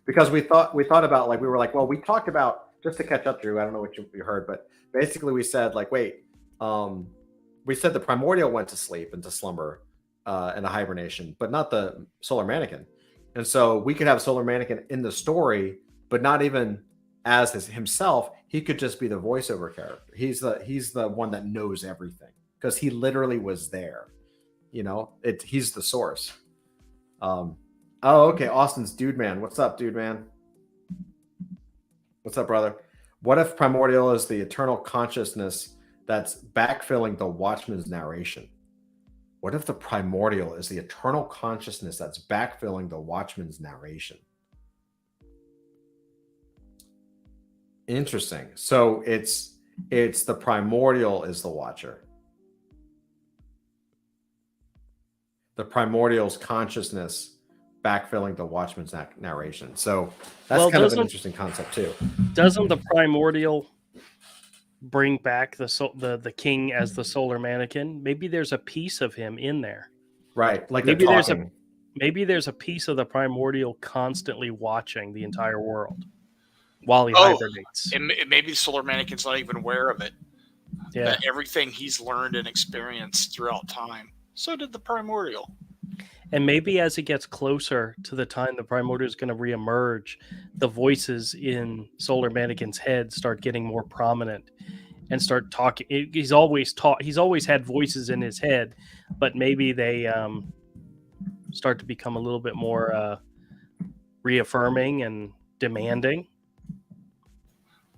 Because we thought about like we were like, well, we talked about, just to catch up, Drew. I don't know what you heard, but basically we said like, wait, we said the primordial went to sleep into slumber and a hibernation, but not the Solar Mannequin. And so we could have Solar Mannequin in the story, but not even as himself. He could just be the voiceover character. He's the one that knows everything because he literally was there. You know, he's the source. Oh, okay. Austin's Dude Man. What's up, Dude Man? What's up, brother? What if primordial is the eternal consciousness that's backfilling the Watchman's narration? What if the primordial is the eternal consciousness that's backfilling the Watchman's narration? Interesting. So it's the primordial is the watcher. The primordial's consciousness backfilling the Watchman's narration. So that's kind of an interesting concept too. Doesn't the primordial bring back the king as the Solar Mannequin? Maybe there's a piece of him in there. Right. Like maybe there's a piece of the primordial constantly watching the entire world while he hibernates. Maybe the Solar Mannequin's not even aware of it. Yeah. That everything he's learned and experienced throughout time. So did the primordial. And maybe as it gets closer to the time the primordial is going to reemerge, the voices in Solar Mannequin's head start getting more prominent and start talking. He's always had voices in his head, but maybe they start to become a little bit more reaffirming and demanding.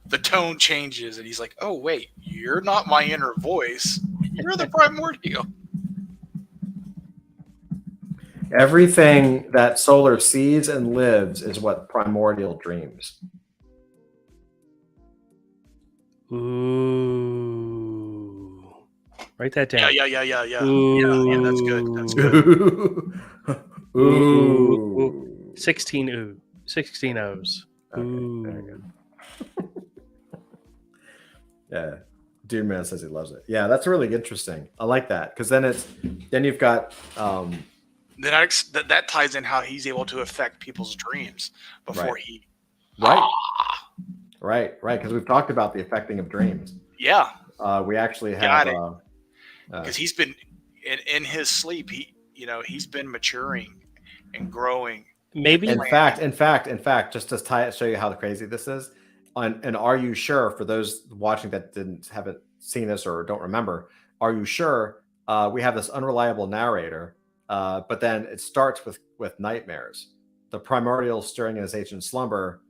The tone changes, and he's like, "Oh wait, you're not my inner voice. You're the primordial." Everything that Solar sees and lives is what primordial dreams. Ooh. Write that down. Yeah. Ooh. Yeah, that's good. That's good. Ooh. 16 O's. Okay, very good. Yeah. Dude Man says he loves it. Yeah, that's really interesting. I like that because then you've got that ties in how he's able to affect people's dreams before he. Right. Because we've talked about the affecting of dreams. Yeah. We actually have because he's been in his sleep. He's been maturing and growing. Maybe in fact, just to show you how crazy this is. And are you sure, for those watching that haven't seen this or don't remember, are you sure we have this unreliable narrator, but then it starts with nightmares. The primordial stirring in his ancient slumber,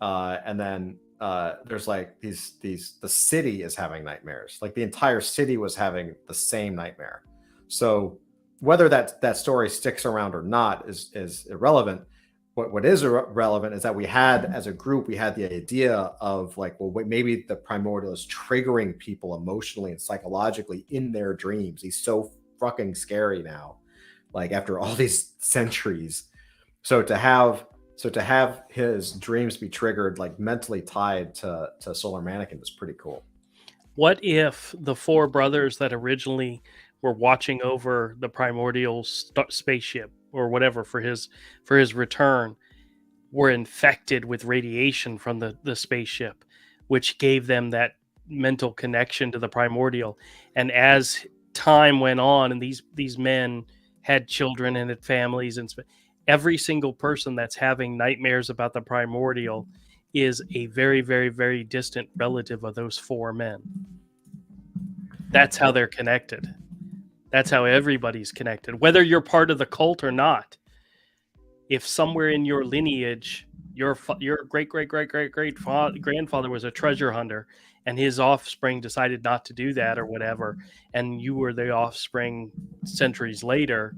and then there's like the city is having nightmares. Like the entire city was having the same nightmare. So whether that story sticks around or not is irrelevant. What is relevant is that we had, as a group, we had the idea of like, well, maybe the primordial is triggering people emotionally and psychologically in their dreams. He's so fucking scary now, like after all these centuries. So to have his dreams be triggered, like mentally tied to Solar Mannequin, was pretty cool. What if the four brothers that originally were watching over the primordial spaceship or whatever for his return were infected with radiation from the spaceship, which gave them that mental connection to the primordial? And as time went on and these men had children and had families, and every single person that's having nightmares about the primordial is a very, very, very distant relative of those four men. That's how they're connected. That's how everybody's connected, whether you're part of the cult or not. If somewhere in your lineage, your great grandfather was a treasure hunter, and his offspring decided not to do that or whatever, and you were the offspring centuries later,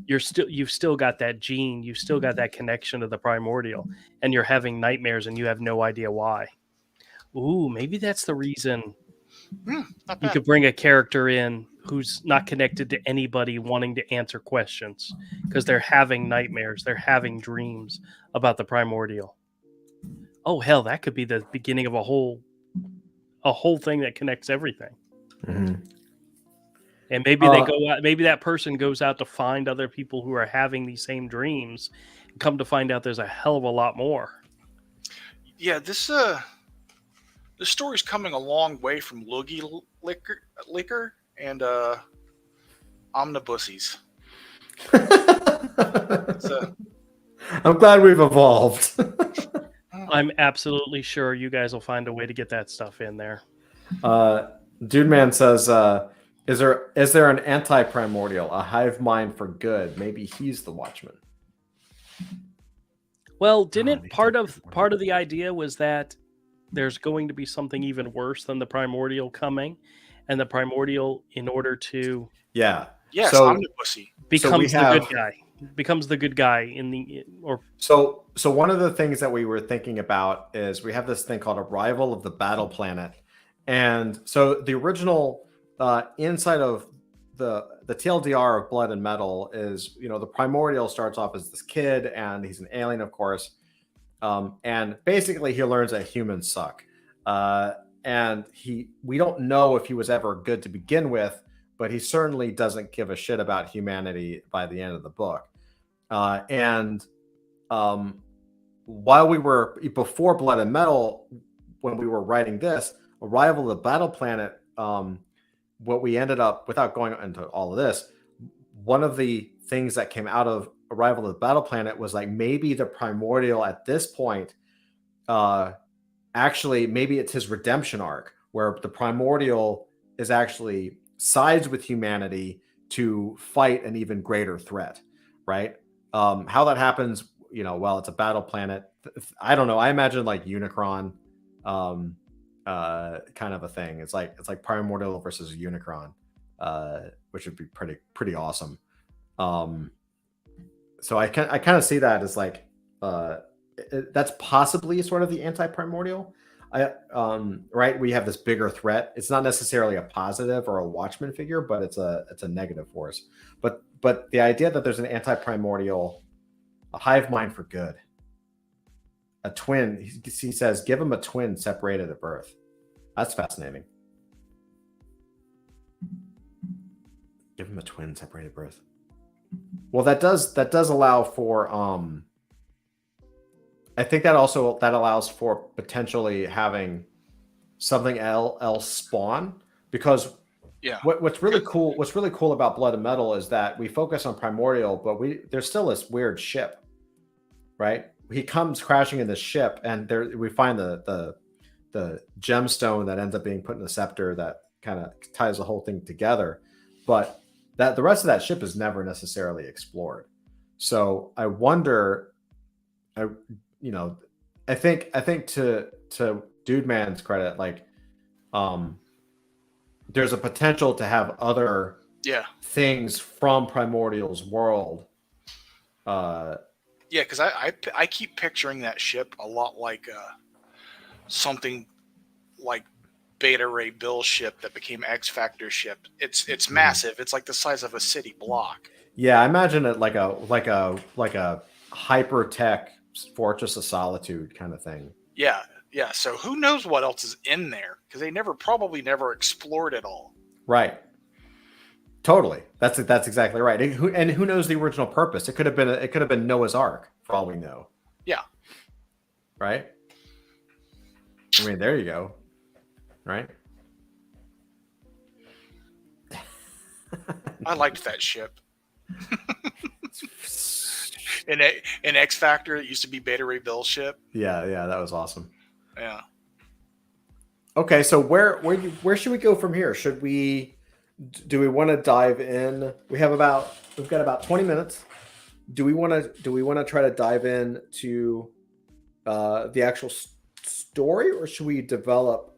you've still got that gene, you've still got that connection to the primordial, and you're having nightmares and you have no idea why. Ooh, maybe that's the reason Not you bad. could bring a character in who's not connected to anybody wanting to answer questions because they're having nightmares, they're having dreams about the primordial. Oh hell, that could be the beginning of a whole thing that connects everything. Mhm. And maybe they go out, maybe that person goes out to find other people who are having these same dreams, and come to find out there's a hell of a lot more. Yeah, this story's coming a long way from loogie liquor and omnibuses. I'm glad we've evolved. I'm absolutely sure you guys will find a way to get that stuff in there. Dude Man says, is there an anti-primordial, a hive mind for good? Maybe he's the Watchman. Well, didn't part of the idea was that there's going to be something even worse than the primordial coming, and the primordial, in order to Yes, so, omnibusy becomes the good guy. Becomes the good guy So one of the things that we were thinking about is we have this thing called Arrival of the Battle Planet, and so the original inside of the TLDR of Blood and Metal is, the primordial starts off as this kid, and he's an alien, of course, and basically he learns that humans suck, and we don't know if he was ever good to begin with, but he certainly doesn't give a shit about humanity by the end of the book. While we were before Blood and Metal, when we were writing this Arrival of the Battle Planet, what we ended up, without going into all of this, one of the things that came out of Arrival of the Battle Planet was like, maybe the primordial at this point, actually, maybe it's his redemption arc, where the primordial is actually sides with humanity to fight an even greater threat, right? How that happens, well, it's a battle planet. I don't know. I imagine like Unicron, kind of a thing. It's like primordial versus Unicron, which would be pretty awesome. So I kind of see that as like, that's possibly sort of the anti-primordial. Right? We have this bigger threat. It's not necessarily a positive or a Watchman figure, but it's a negative force. But the idea that there's an anti-primordial, a hive mind for good, a twin. He says, give him a twin separated at birth. That's fascinating. Give him a twin separated at birth. Well, that does allow for I think that allows for potentially having something else spawn, because what's really cool about Blood and Metal is that we focus on primordial, but there's still this weird ship, right? He comes crashing in this ship, and we find the gemstone that ends up being put in the scepter that kind of ties the whole thing together, but that the rest of that ship is never necessarily explored. So I wonder, I think to Dude Man's credit, like, there's a potential to have other things from Primordial's world. Because I keep picturing that ship a lot like something like Beta Ray Bill's ship that became X Factor ship. It's massive. It's like the size of a city block. Yeah, I imagine it like a hyper tech Fortress of Solitude kind of thing. Yeah. So who knows what else is in there? Because they probably never explored it all. Right. Totally. That's exactly right. And who knows the original purpose? It could have been Noah's Ark, for all we know. Yeah. Right. I mean, there you go. Right. I liked that ship. In X Factor, it used to be Beta Ray Bill's ship. Yeah, that was awesome. Yeah. Okay, so where should we go from here? Do we want to dive in? We've got about 20 minutes. Do we want to try to dive in to the actual story, or should we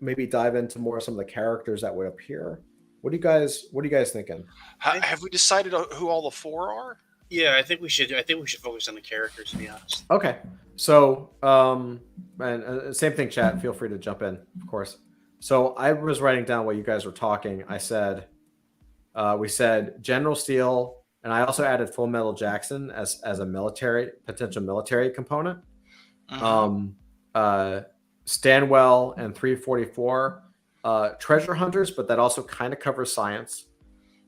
maybe dive into more of some of the characters that would appear? What are you guys thinking? Have we decided who all the 4 are? Yeah, I think we should focus on the characters, to be honest. Okay. So, and same thing, chat. Feel free to jump in, of course. So I was writing down while you guys were talking. I said, we said General Steel, and I also added Full Metal Jackson as a potential military component. Stanwell and 344, treasure hunters, but that also kind of covers science.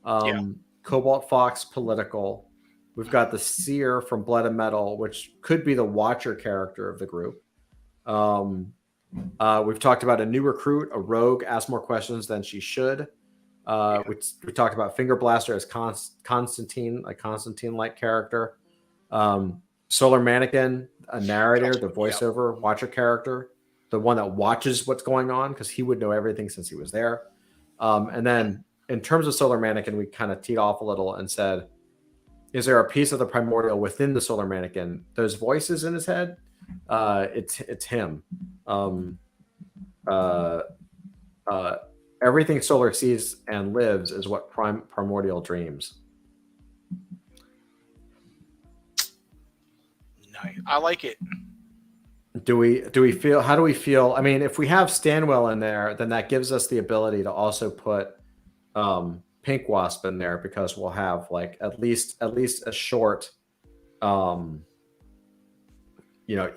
Cobalt Fox, political. We've got the Seer from Blood and Metal, which could be the Watcher character of the group. We've talked about a new recruit, a rogue, ask more questions than she should. We talked about Finger Blaster as Constantine, a Constantine-like character. Solar Mannequin, a narrator, the voiceover Watcher character, the one that watches what's going on because he would know everything since he was there. And then in terms of Solar Mannequin, we kind of teed off a little and said, is there a piece of the primordial within the Solar Mannequin? Those voices in his head, it's him. Everything Solar sees and lives is what primordial dreams. Nice. I like it. How do we feel? I mean, if we have Stanwell in there, then that gives us the ability to also put Pink Wasp in there, because we'll have like at least a short, you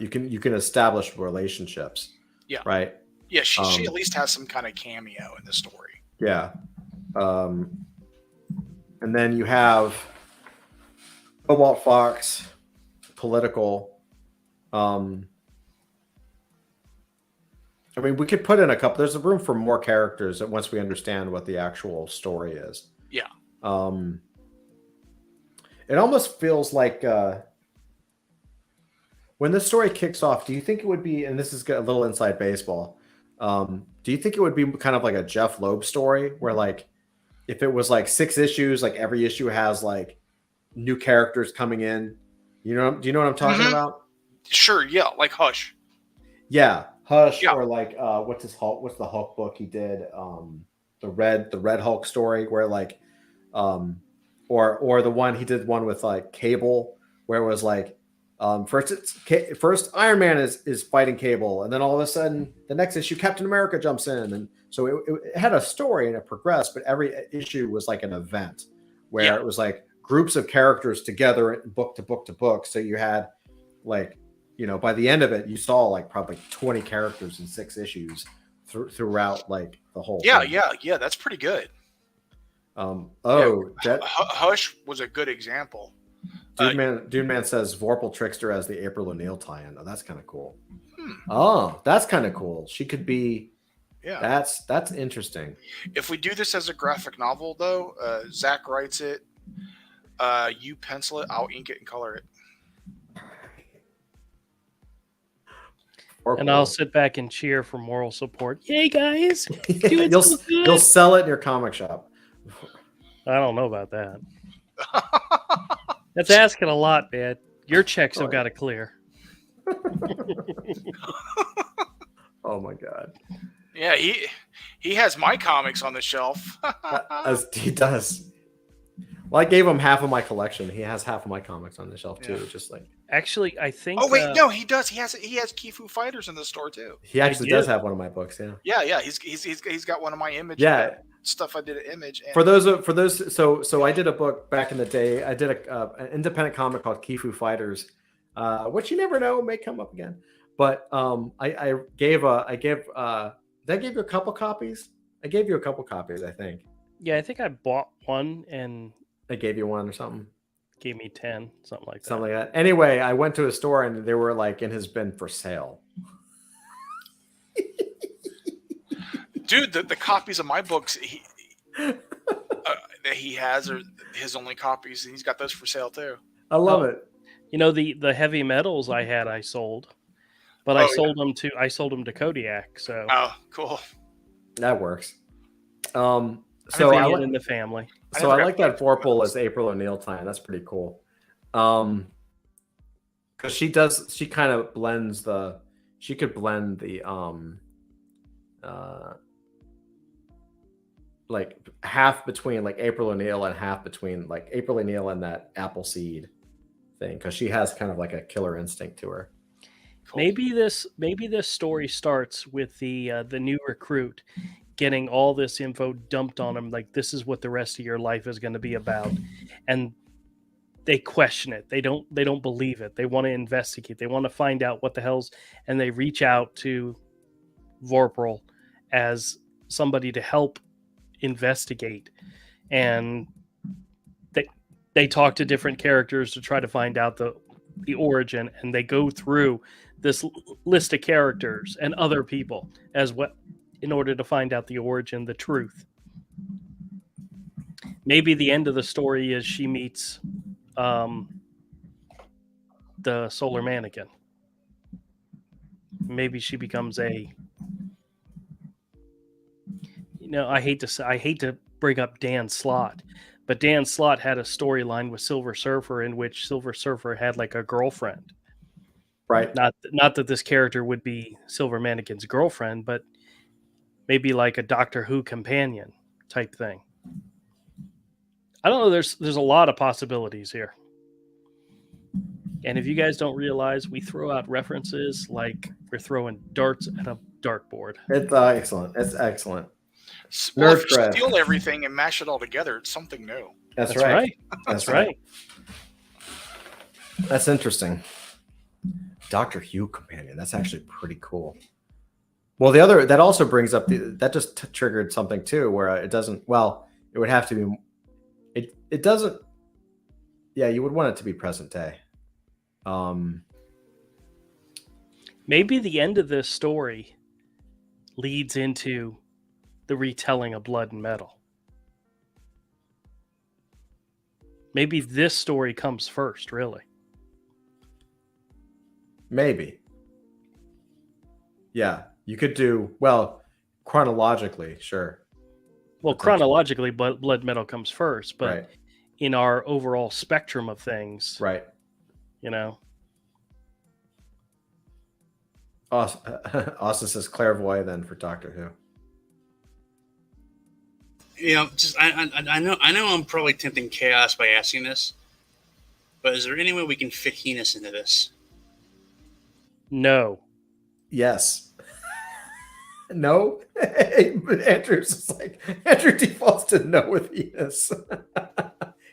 can establish relationships. Yeah. Right. Yeah. She at least has some kind of cameo in the story. Yeah. And then you have Cobalt Fox, political. I mean, we could put in a couple. There's a room for more characters once we understand what the actual story is. Yeah. It almost feels like when this story kicks off, do you think it would be, and this is a little inside baseball, do you think it would be kind of like a Jeff Loeb story where, like, if it was like 6 issues, like every issue has like new characters coming in? Do you know what I'm talking about? Sure. Yeah. Like Hush. Yeah. Hush, yeah. Or like what's the Hulk book he did? The Red Hulk story, where like or the one he did one with like Cable, where it was like first Iron Man is fighting Cable, and then all of a sudden the next issue Captain America jumps in, and so it had a story and it progressed, but every issue was like an event where it was like groups of characters together, book to book to book. So you had like, by the end of it, you saw like probably 20 characters in 6 issues throughout like the whole thing. Yeah. That's pretty good. Hush was a good example. Dude Man says Vorpal Trickster as the April O'Neil tie-in. Oh, that's kind of cool. Oh, that's kind of cool. She could be. Yeah, that's interesting. If we do this as a graphic novel, though, Zach writes it. You pencil it. I'll ink it and color it. And I'll sit back and cheer for moral support. Yay, guys! You'll sell it in your comic shop. I don't know about that. That's asking a lot, man. Your checks have got to clear. Oh my god! Yeah, he has my comics on the shelf. As he does. Well, I gave him half of my collection. He has half of my comics on the shelf too. Just like, actually, I think. Oh wait, no, he does. He has Kifu Fighters in the store too. He actually does have one of my books. Yeah. Yeah. He's got one of my Image. Stuff I did at Image. And... For those. So I did a book back in the day. I did an independent comic called Kifu Fighters, which you never know may come up again. But I gave. Did I give you a couple copies? I gave you a couple copies, I think. Yeah, I think I bought one and. They gave you one or something. Gave me 10, something like that. Something like that. Anyway, I went to a store and they were like in his bin for sale. Dude, the copies of my books that he has are his only copies, and he's got those for sale too. I love it. The heavy metals I sold, but I sold them to Kodiak. So cool. That works. So I in the family. So I like that Vorpal as April O'Neil tie-in. That's pretty cool. Because she kind of blends the she could blend the like half between like April O'Neil and half between like April O'Neil and that Appleseed thing, because she has kind of like a killer instinct to her. Cool. Maybe this story starts with the new recruit getting all this info dumped on him, like this is what the rest of your life is going to be about, and they question it. They don't believe it. They want to investigate. They want to find out what the hell's, and they reach out to Vorpal as somebody to help investigate, and they talk to different characters to try to find out the origin, and they go through this list of characters and other people as well in order to find out the origin, the truth. Maybe the end of the story is she meets the solar mannequin. Maybe she becomes a, I hate to bring up Dan Slott, but Dan Slott had a storyline with Silver Surfer in which Silver Surfer had like a girlfriend. Right. Not that this character would be Silver Mannequin's girlfriend, but maybe like a Doctor Who companion type thing. I don't know. There's a lot of possibilities here. And if you guys don't realize, we throw out references like we're throwing darts at a dartboard. It's excellent. It's excellent. Well, if you steal everything and mash it all together, it's something new. That's right. That's right. That's interesting. Doctor Who companion. That's actually pretty cool. Well, that also brings up that just triggered something too, where it doesn't. Well, it would have to be. It doesn't. Yeah, you would want it to be present day. Maybe the end of this story leads into the retelling of Blood and Metal. Maybe this story comes first, really. Maybe. Yeah, you could do, well, chronologically, sure. Well, chronologically, Blood Metal comes first, but right. In our overall spectrum of things, right? Austin says clairvoyant then for Doctor Who. I know I'm probably tempting chaos by asking this, but is there any way we can fit Heinous into this? No. Yes. No. Andrew's just like, Andrew defaults to no with Heinous.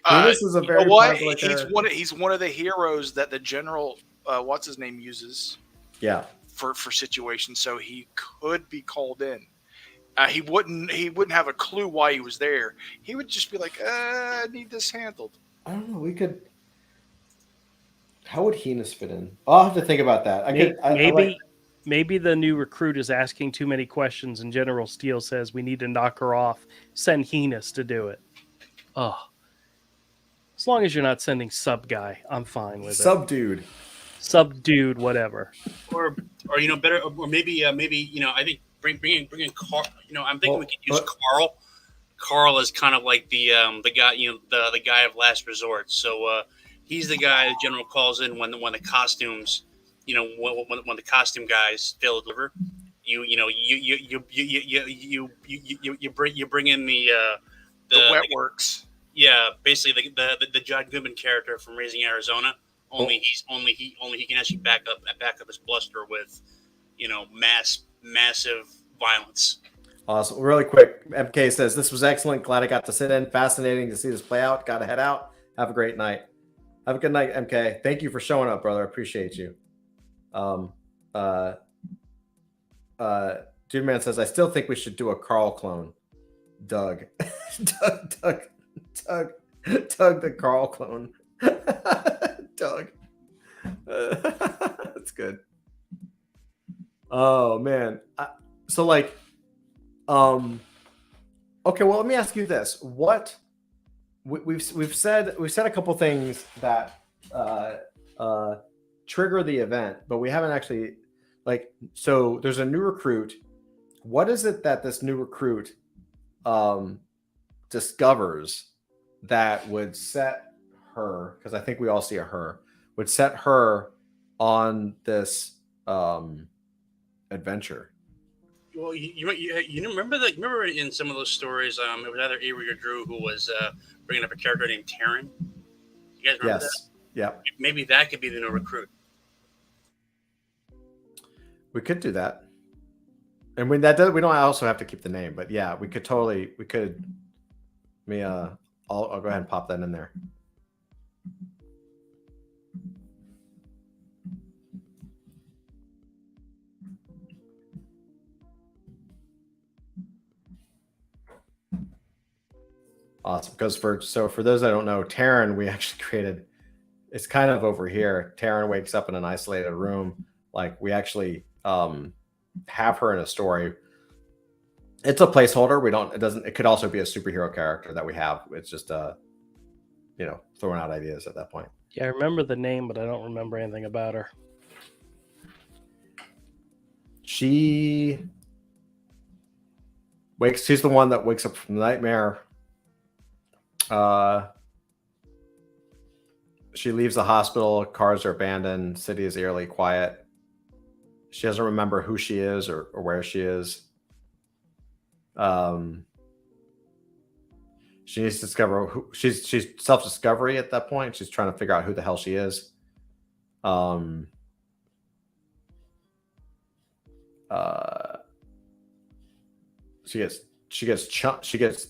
Heinous is a very popular character. He's one of the heroes that the general what's his name uses. Yeah. For situations, so he could be called in. He wouldn't have a clue why he was there. He would just be like, I need this handled. I don't know. We could. How would Heinous fit in? I'll have to think about that. Maybe the new recruit is asking too many questions, and General Steele says we need to knock her off. Send Heinous to do it. Oh, as long as you're not sending sub guy, I'm fine with it. Subdued, whatever. Or better, or maybe I think bring in Carl. I'm thinking we could use Carl. Carl is kind of like the guy, the guy of last resort. So he's the guy the general calls in when the costumes, when the costume guys fail to deliver. You bring in the wet works. Yeah, basically the John Goodman character from Raising Arizona. Only he can actually back up his bluster with, massive violence. Awesome. Really quick, MK says this was excellent. Glad I got to sit in. Fascinating to see this play out. Got to head out. Have a great night. Have a good night, MK. Thank you for showing up, brother. I appreciate you. Dude Man says I still think we should do a Carl clone. Doug, Doug, the Carl clone. Doug. That's good. Oh man. Okay, well, let me ask you this. What we've said a couple things that trigger the event, but we haven't actually so there's a new recruit. What is it that this new recruit discovers that would set her, because I think we all see a her, would set her on this adventure. Well, you remember that? Remember in some of those stories, it was either Avery or Drew who was bringing up a character named Taryn. You guys remember that? Yep. Maybe that could be the new recruit. We could do that. And when that does, we don't also have to keep the name, but yeah, we could. I'll go ahead and pop that in there. Awesome. Because for those that don't know, Taryn, we actually created, it's kind of over here. Taryn wakes up in an isolated room. Like we actually have her in a story. It's a placeholder. It could also be a superhero character that we have. It's just throwing out ideas at that point. Yeah, I remember the name, but I don't remember anything about her. She's the one that wakes up from the nightmare. She leaves the hospital, cars are abandoned, city is eerily quiet. She doesn't remember who she is or where she is. She needs to discover who she's self-discovery at that point. She's trying to figure out who the hell she is.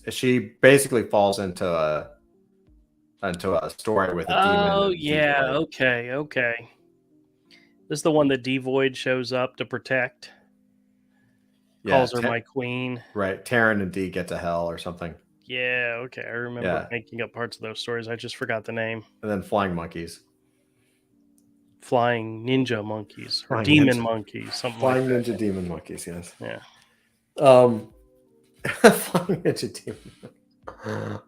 She basically falls into a story with a demon. Oh yeah, okay. This is the one that Devoid shows up to protect. Calls her my queen. Right. Taryn and D get to hell or something. Yeah, okay. I remember making up parts of those stories. I just forgot the name. And then flying monkeys. Flying ninja monkeys. Or demon monkeys. Something flying like that. Ninja demon monkeys, yes. Yeah. Flying ninja demon.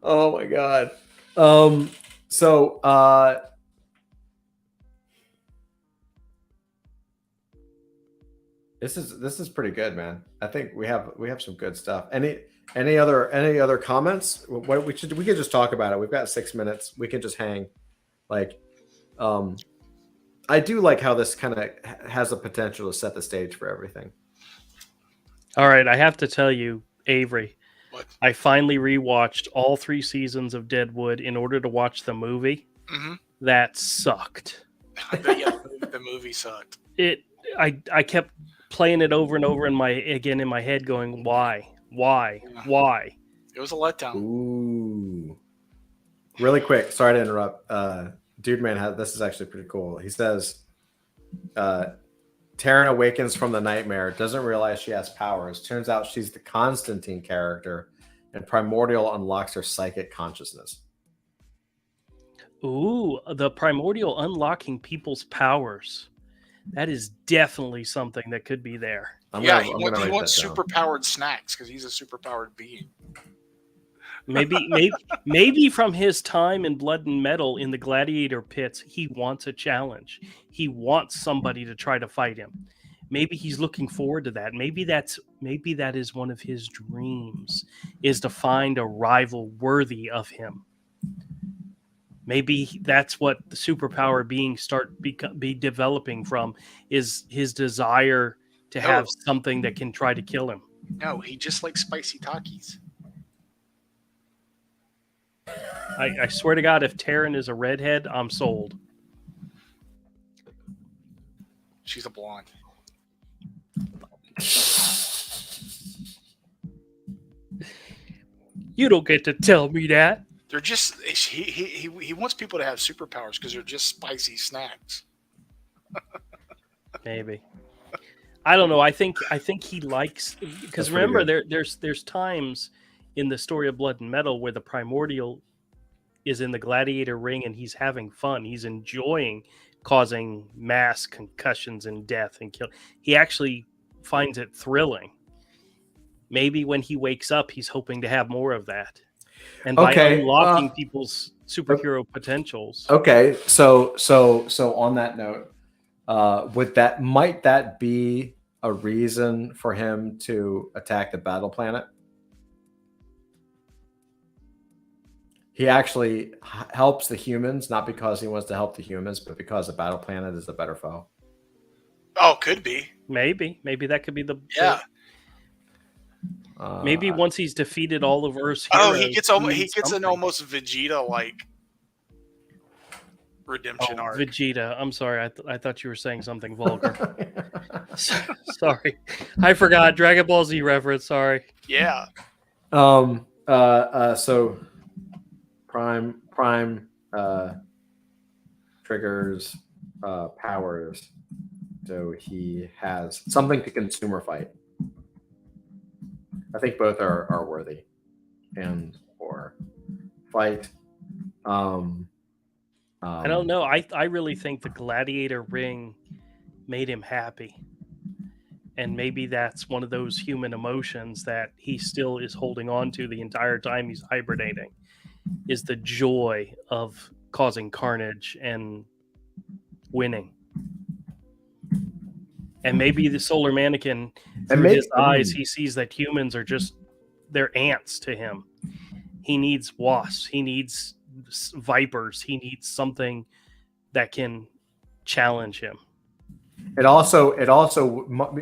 Oh my god. This is pretty good, man. I think we have some good stuff. Any other comments? What we could just talk about it. We've got 6 minutes. We can just hang. Like, I do like how this kind of has the potential to set the stage for everything. All right, I have to tell you, Avery, what? I finally rewatched all 3 seasons of Deadwood in order to watch the movie. Mm-hmm. That sucked. The movie sucked. I kept playing it over and over in my head, going, why? It was a letdown. Ooh. Really quick, sorry to interrupt. Dude Man, this is actually pretty cool. He says, Taryn awakens from the nightmare, doesn't realize she has powers. Turns out she's the Constantine character, and Primordial unlocks her psychic consciousness. Ooh, the Primordial unlocking people's powers. That is definitely something that could be there. He wants super powered snacks because he's a super powered being. Maybe from his time in Blood and Metal in the gladiator pits, he wants a challenge. He wants somebody to try to fight him. Maybe he's looking forward to that. Maybe that is one of his dreams, is to find a rival worthy of him. Maybe that's what the superpower beings be developing from, is his desire to have something that can try to kill him. No, he just likes spicy Takis. I swear to God, if Taryn is a redhead, I'm sold. She's a blonde. You don't get to tell me that. They're just he wants people to have superpowers because they're just spicy snacks. Maybe. I don't know. I think he likes, because remember there's times in the story of Blood and Metal where the Primordial is in the gladiator ring and he's having fun. He's enjoying causing mass concussions and death and kill. He actually finds it thrilling. Maybe when he wakes up, he's hoping to have more of that. And by unlocking people's superhero potentials. Okay, so on that note, might that be a reason for him to attack the battle planet? He actually helps the humans, not because he wants to help the humans, but because the battle planet is a better foe. Oh, could be. Maybe that could be Yeah. Maybe once he's defeated all of Earth's Oh, heroes, he gets an almost Vegeta like redemption arc. Vegeta. I'm sorry, I thought you were saying something vulgar. Sorry, I forgot. Dragon Ball Z reference. Sorry. Yeah. So Prime triggers powers, so he has something to consume or fight. I think both are worthy, and or fight. I don't know. I really think the gladiator ring made him happy. And maybe that's one of those human emotions that he still is holding on to the entire time he's hibernating, is the joy of causing carnage and winning. And maybe the solar mannequin, through his eyes, he sees that humans are just, they're ants to him. He needs wasps. He needs vipers. He needs something that can challenge him. It also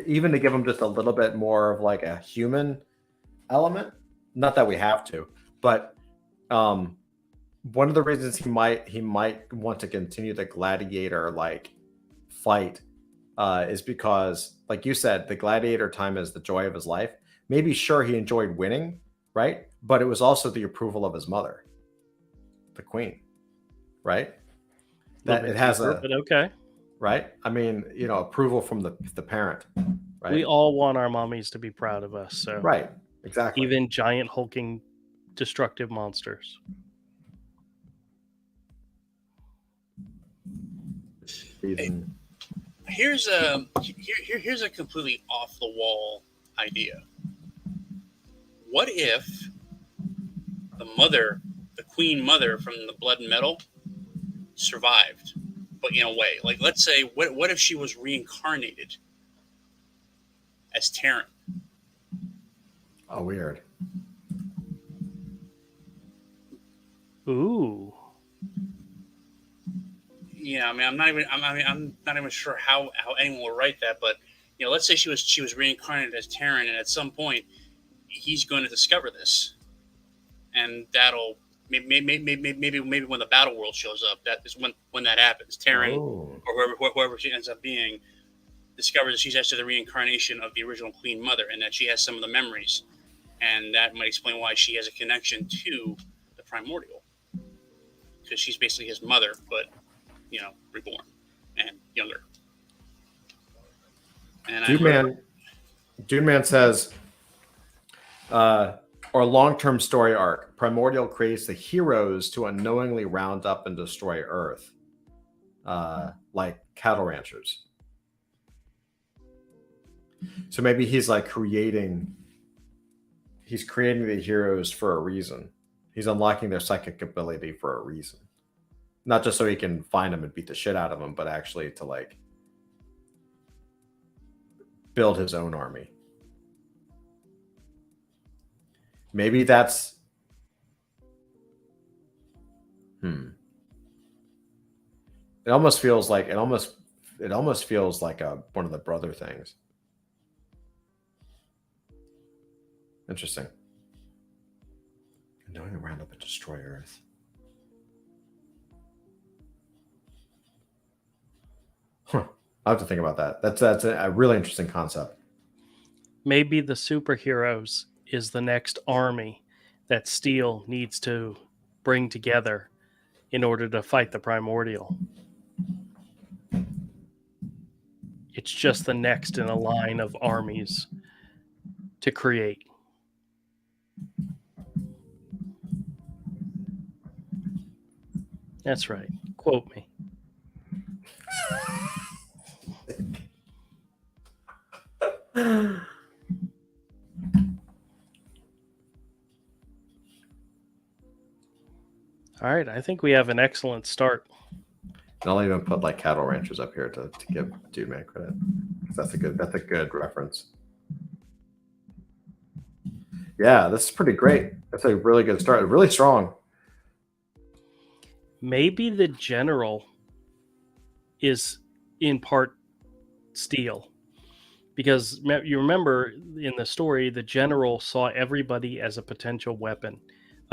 even to give him just a little bit more of like a human element. Not that we have to, but one of the reasons he might want to continue the gladiator like fight is because, like you said, the gladiator time is the joy of his life. Maybe sure he enjoyed winning, right? But it was also the approval of his mother, the queen, right? That it has a but okay. Right? I mean, approval from the parent, right? We all want our mommies to be proud of us. So right, exactly. Even giant hulking destructive monsters. Here's a completely off the wall idea. What if the queen mother from the Blood and Metal, survived? But in a way, like, let's say, what if she was reincarnated as Terran? Oh, weird. Ooh. Yeah, I mean, I'm not even sure how anyone will write that, but let's say she was reincarnated as Terran, and at some point, he's going to discover this, and that'll. Maybe when the battle world shows up, that is when that happens. Terran or whoever she ends up being discovers that she's actually the reincarnation of the original Queen Mother, and that she has some of the memories, and that might explain why she has a connection to the Primordial, because she's basically his mother, but reborn and younger. And Dude Man says, or long-term story arc. Primordial creates the heroes to unknowingly round up and destroy Earth, like cattle ranchers. So maybe he's like creating the heroes for a reason. He's unlocking their psychic ability for a reason. Not just so he can find them and beat the shit out of them, but actually to like build his own army. Maybe that's It almost feels like one of the brother things. Interesting. Knowing to round up and destroy Earth. I have to think about that. That's a really interesting concept. Maybe the superheroes is the next army that Steel needs to bring together in order to fight the Primordial. It's just the next in a line of armies to create. That's right. Quote me. All right, I think we have an excellent start. And I'll even put like cattle ranchers up here to give Dude Man credit. That's a good reference. Yeah, this is pretty great. That's a really good start. Really strong. Maybe the general is in part Steel, because you remember in the story, the general saw everybody as a potential weapon,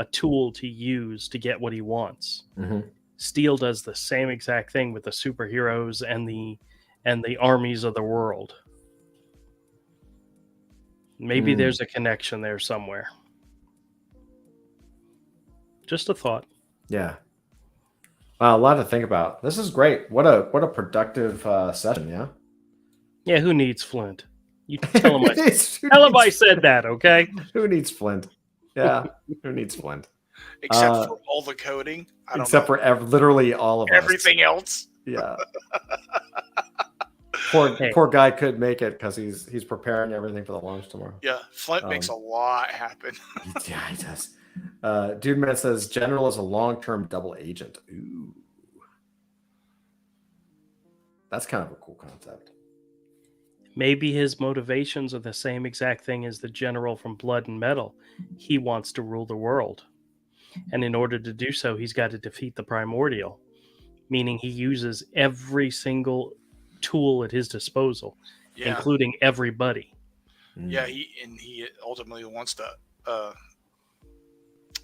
a tool to use to get what he wants. Steel does the same exact thing with the superheroes and the armies of the world. Maybe there's a connection there somewhere. Just a thought. Yeah. A lot to think about. This is great. What a productive session. Yeah. Yeah. Who needs Flint? You tell him. Tell him I said that. Okay. Who needs Flint? Yeah. Who needs Flint? Except for all the coding. Except for literally all of everything else. Yeah. Poor guy couldn't make it because he's preparing everything for the launch tomorrow. Yeah, Flint makes a lot happen. Yeah, he does. Dude Man says General is a long-term double agent. Ooh, that's kind of a cool concept. Maybe his motivations are the same exact thing as the general from Blood and Metal. He wants to rule the world, and in order to do so, he's got to defeat the Primordial, meaning he uses every single tool at his disposal, including everybody. Yeah, he ultimately wants to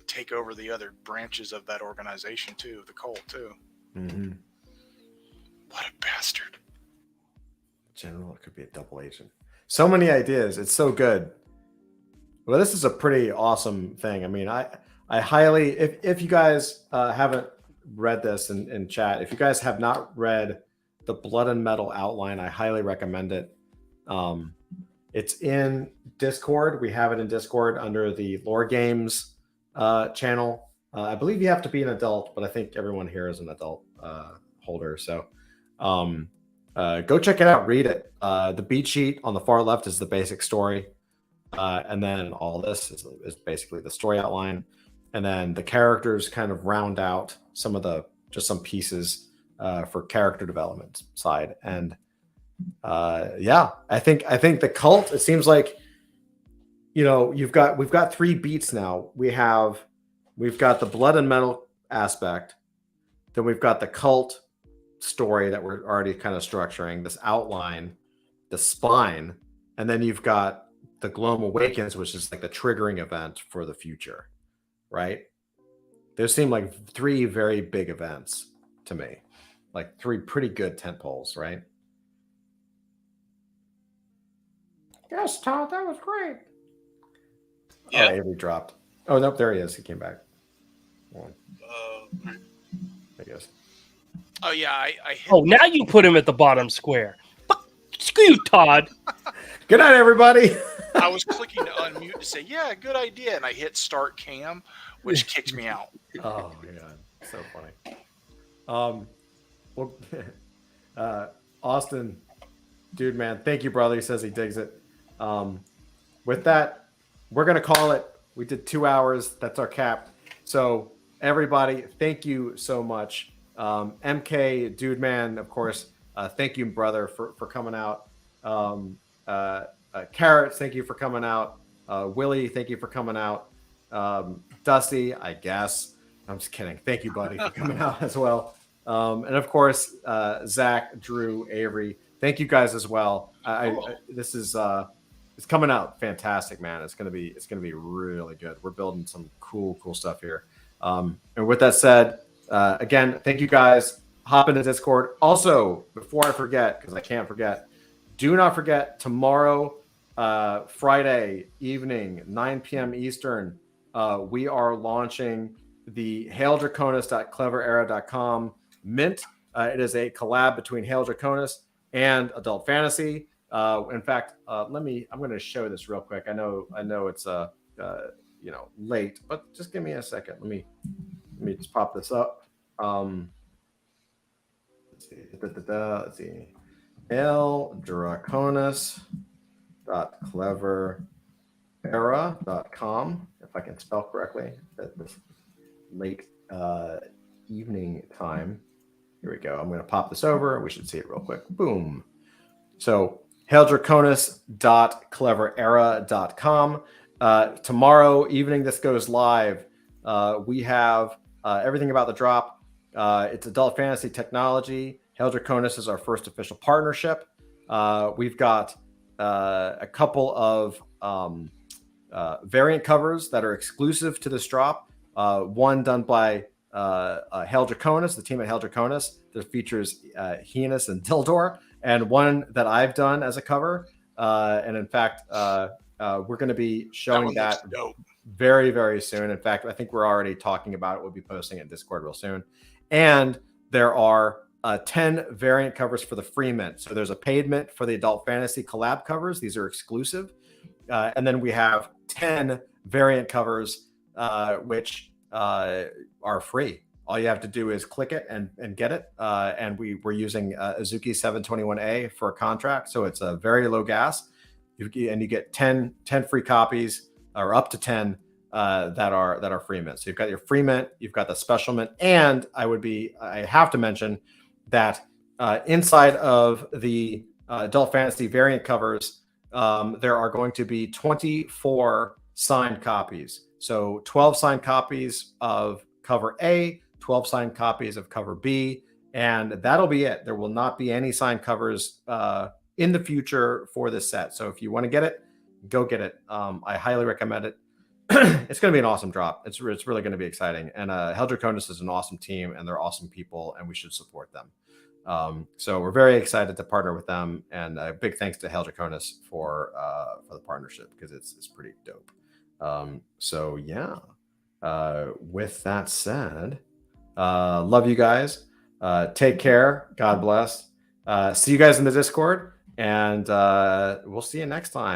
take over the other branches of that organization too, the cult too. What a bastard! General could be a double agent. So many ideas. It's so good. Well, this is a pretty awesome thing. I mean, I highly, if you guys haven't read this in chat, if you guys have not read the Blood and Metal outline, I highly recommend it. It's in Discord. We have it in Discord under the Lore Games channel. I believe you have to be an adult, but I think everyone here is an adult holder. So go check it out. Read it. The beat sheet on the far left is the basic story. And then all this is basically the story outline. And then the characters kind of round out some pieces for character development side. And I think the cult, it seems like, we've got 3 beats now. We've got the Blood and Metal aspect, then we've got the cult story that we're already kind of structuring, this outline, the spine, and then you've got the Globe Awakens, which is like the triggering event for the future, right? Those seem like 3 very big events to me, like 3 pretty good tent poles, right? Yes, Todd, that was great. Yeah. Oh, Avery dropped. Oh, nope, there he is. He came back. I guess. Oh, yeah, I hit. Oh, now you put him at the bottom square. Screw you, Todd. Good night, everybody. I was clicking to unmute to say, yeah, good idea. And I hit start cam, which kicked me out. Oh, my God. So funny. Austin, dude, man, thank you, brother. He says he digs it. With that, we're going to call it. We did 2 hours. That's our cap. So, everybody, thank you so much. MK, dude, man, of course, thank you, brother, for coming out. Carrots, thank you for coming out. Willie, thank you for coming out. Dusty, I guess. I'm just kidding. Thank you, buddy, for coming out as well. And of course, Zach, Drew, Avery, thank you guys as well. This is it's coming out fantastic, man. It's gonna be really good. We're building some cool stuff here. And with that said, again, thank you guys. Hop into Discord. Also, before I forget, because I can't forget, do not forget tomorrow, Friday evening, 9 p.m. Eastern, we are launching the haildraconis.cleverera.com mint. It is a collab between Hail Draconis and Adult Fantasy. In fact, I'm going to show this real quick. I know it's late, but just give me a second. Let me just pop this up. Let's see. Let's see. haildraconis.cleverera.com, if I can spell correctly at this late evening time. Here we go. I'm going to pop this over. We should see it real quick. Boom. So haildraconis.cleverera.com. Tomorrow evening, this goes live. We have everything about the drop. It's adult fantasy technology. Hail Draconis is our first official partnership. We've got a couple of variant covers that are exclusive to this drop. One done by Hail Draconis, the team at Hail Draconis, that features Heinous and Dildor, and one that I've done as a cover. And in fact, we're going to be showing that very, very soon. In fact, I think we're already talking about it. We'll be posting it in Discord real soon. And there are 10 variant covers for the free mint. So there's a paid mint for the Adult Fantasy collab covers. These are exclusive. And then we have 10 variant covers, which are free. All you have to do is click it and get it. And we're using Azuki 721A for a contract. So it's a very low gas. And you get 10 free copies, or up to 10 that are free mint. So you've got your free mint, you've got the special mint, and I have to mention that inside of the Adult Fantasy variant covers, there are going to be 24 signed copies. So 12 signed copies of cover A, 12 signed copies of cover B, and that'll be it. There will not be any signed covers in the future for this set. So if you want to get it, go get it. I highly recommend it. It's going to be an awesome drop. It's really going to be exciting. And Hail Draconis is an awesome team, and they're awesome people, and we should support them. So we're very excited to partner with them, and a big thanks to Hail Draconis for the partnership, because it's pretty dope. So yeah, with that said, love you guys. Take care. God bless. See you guys in the Discord, and we'll see you next time.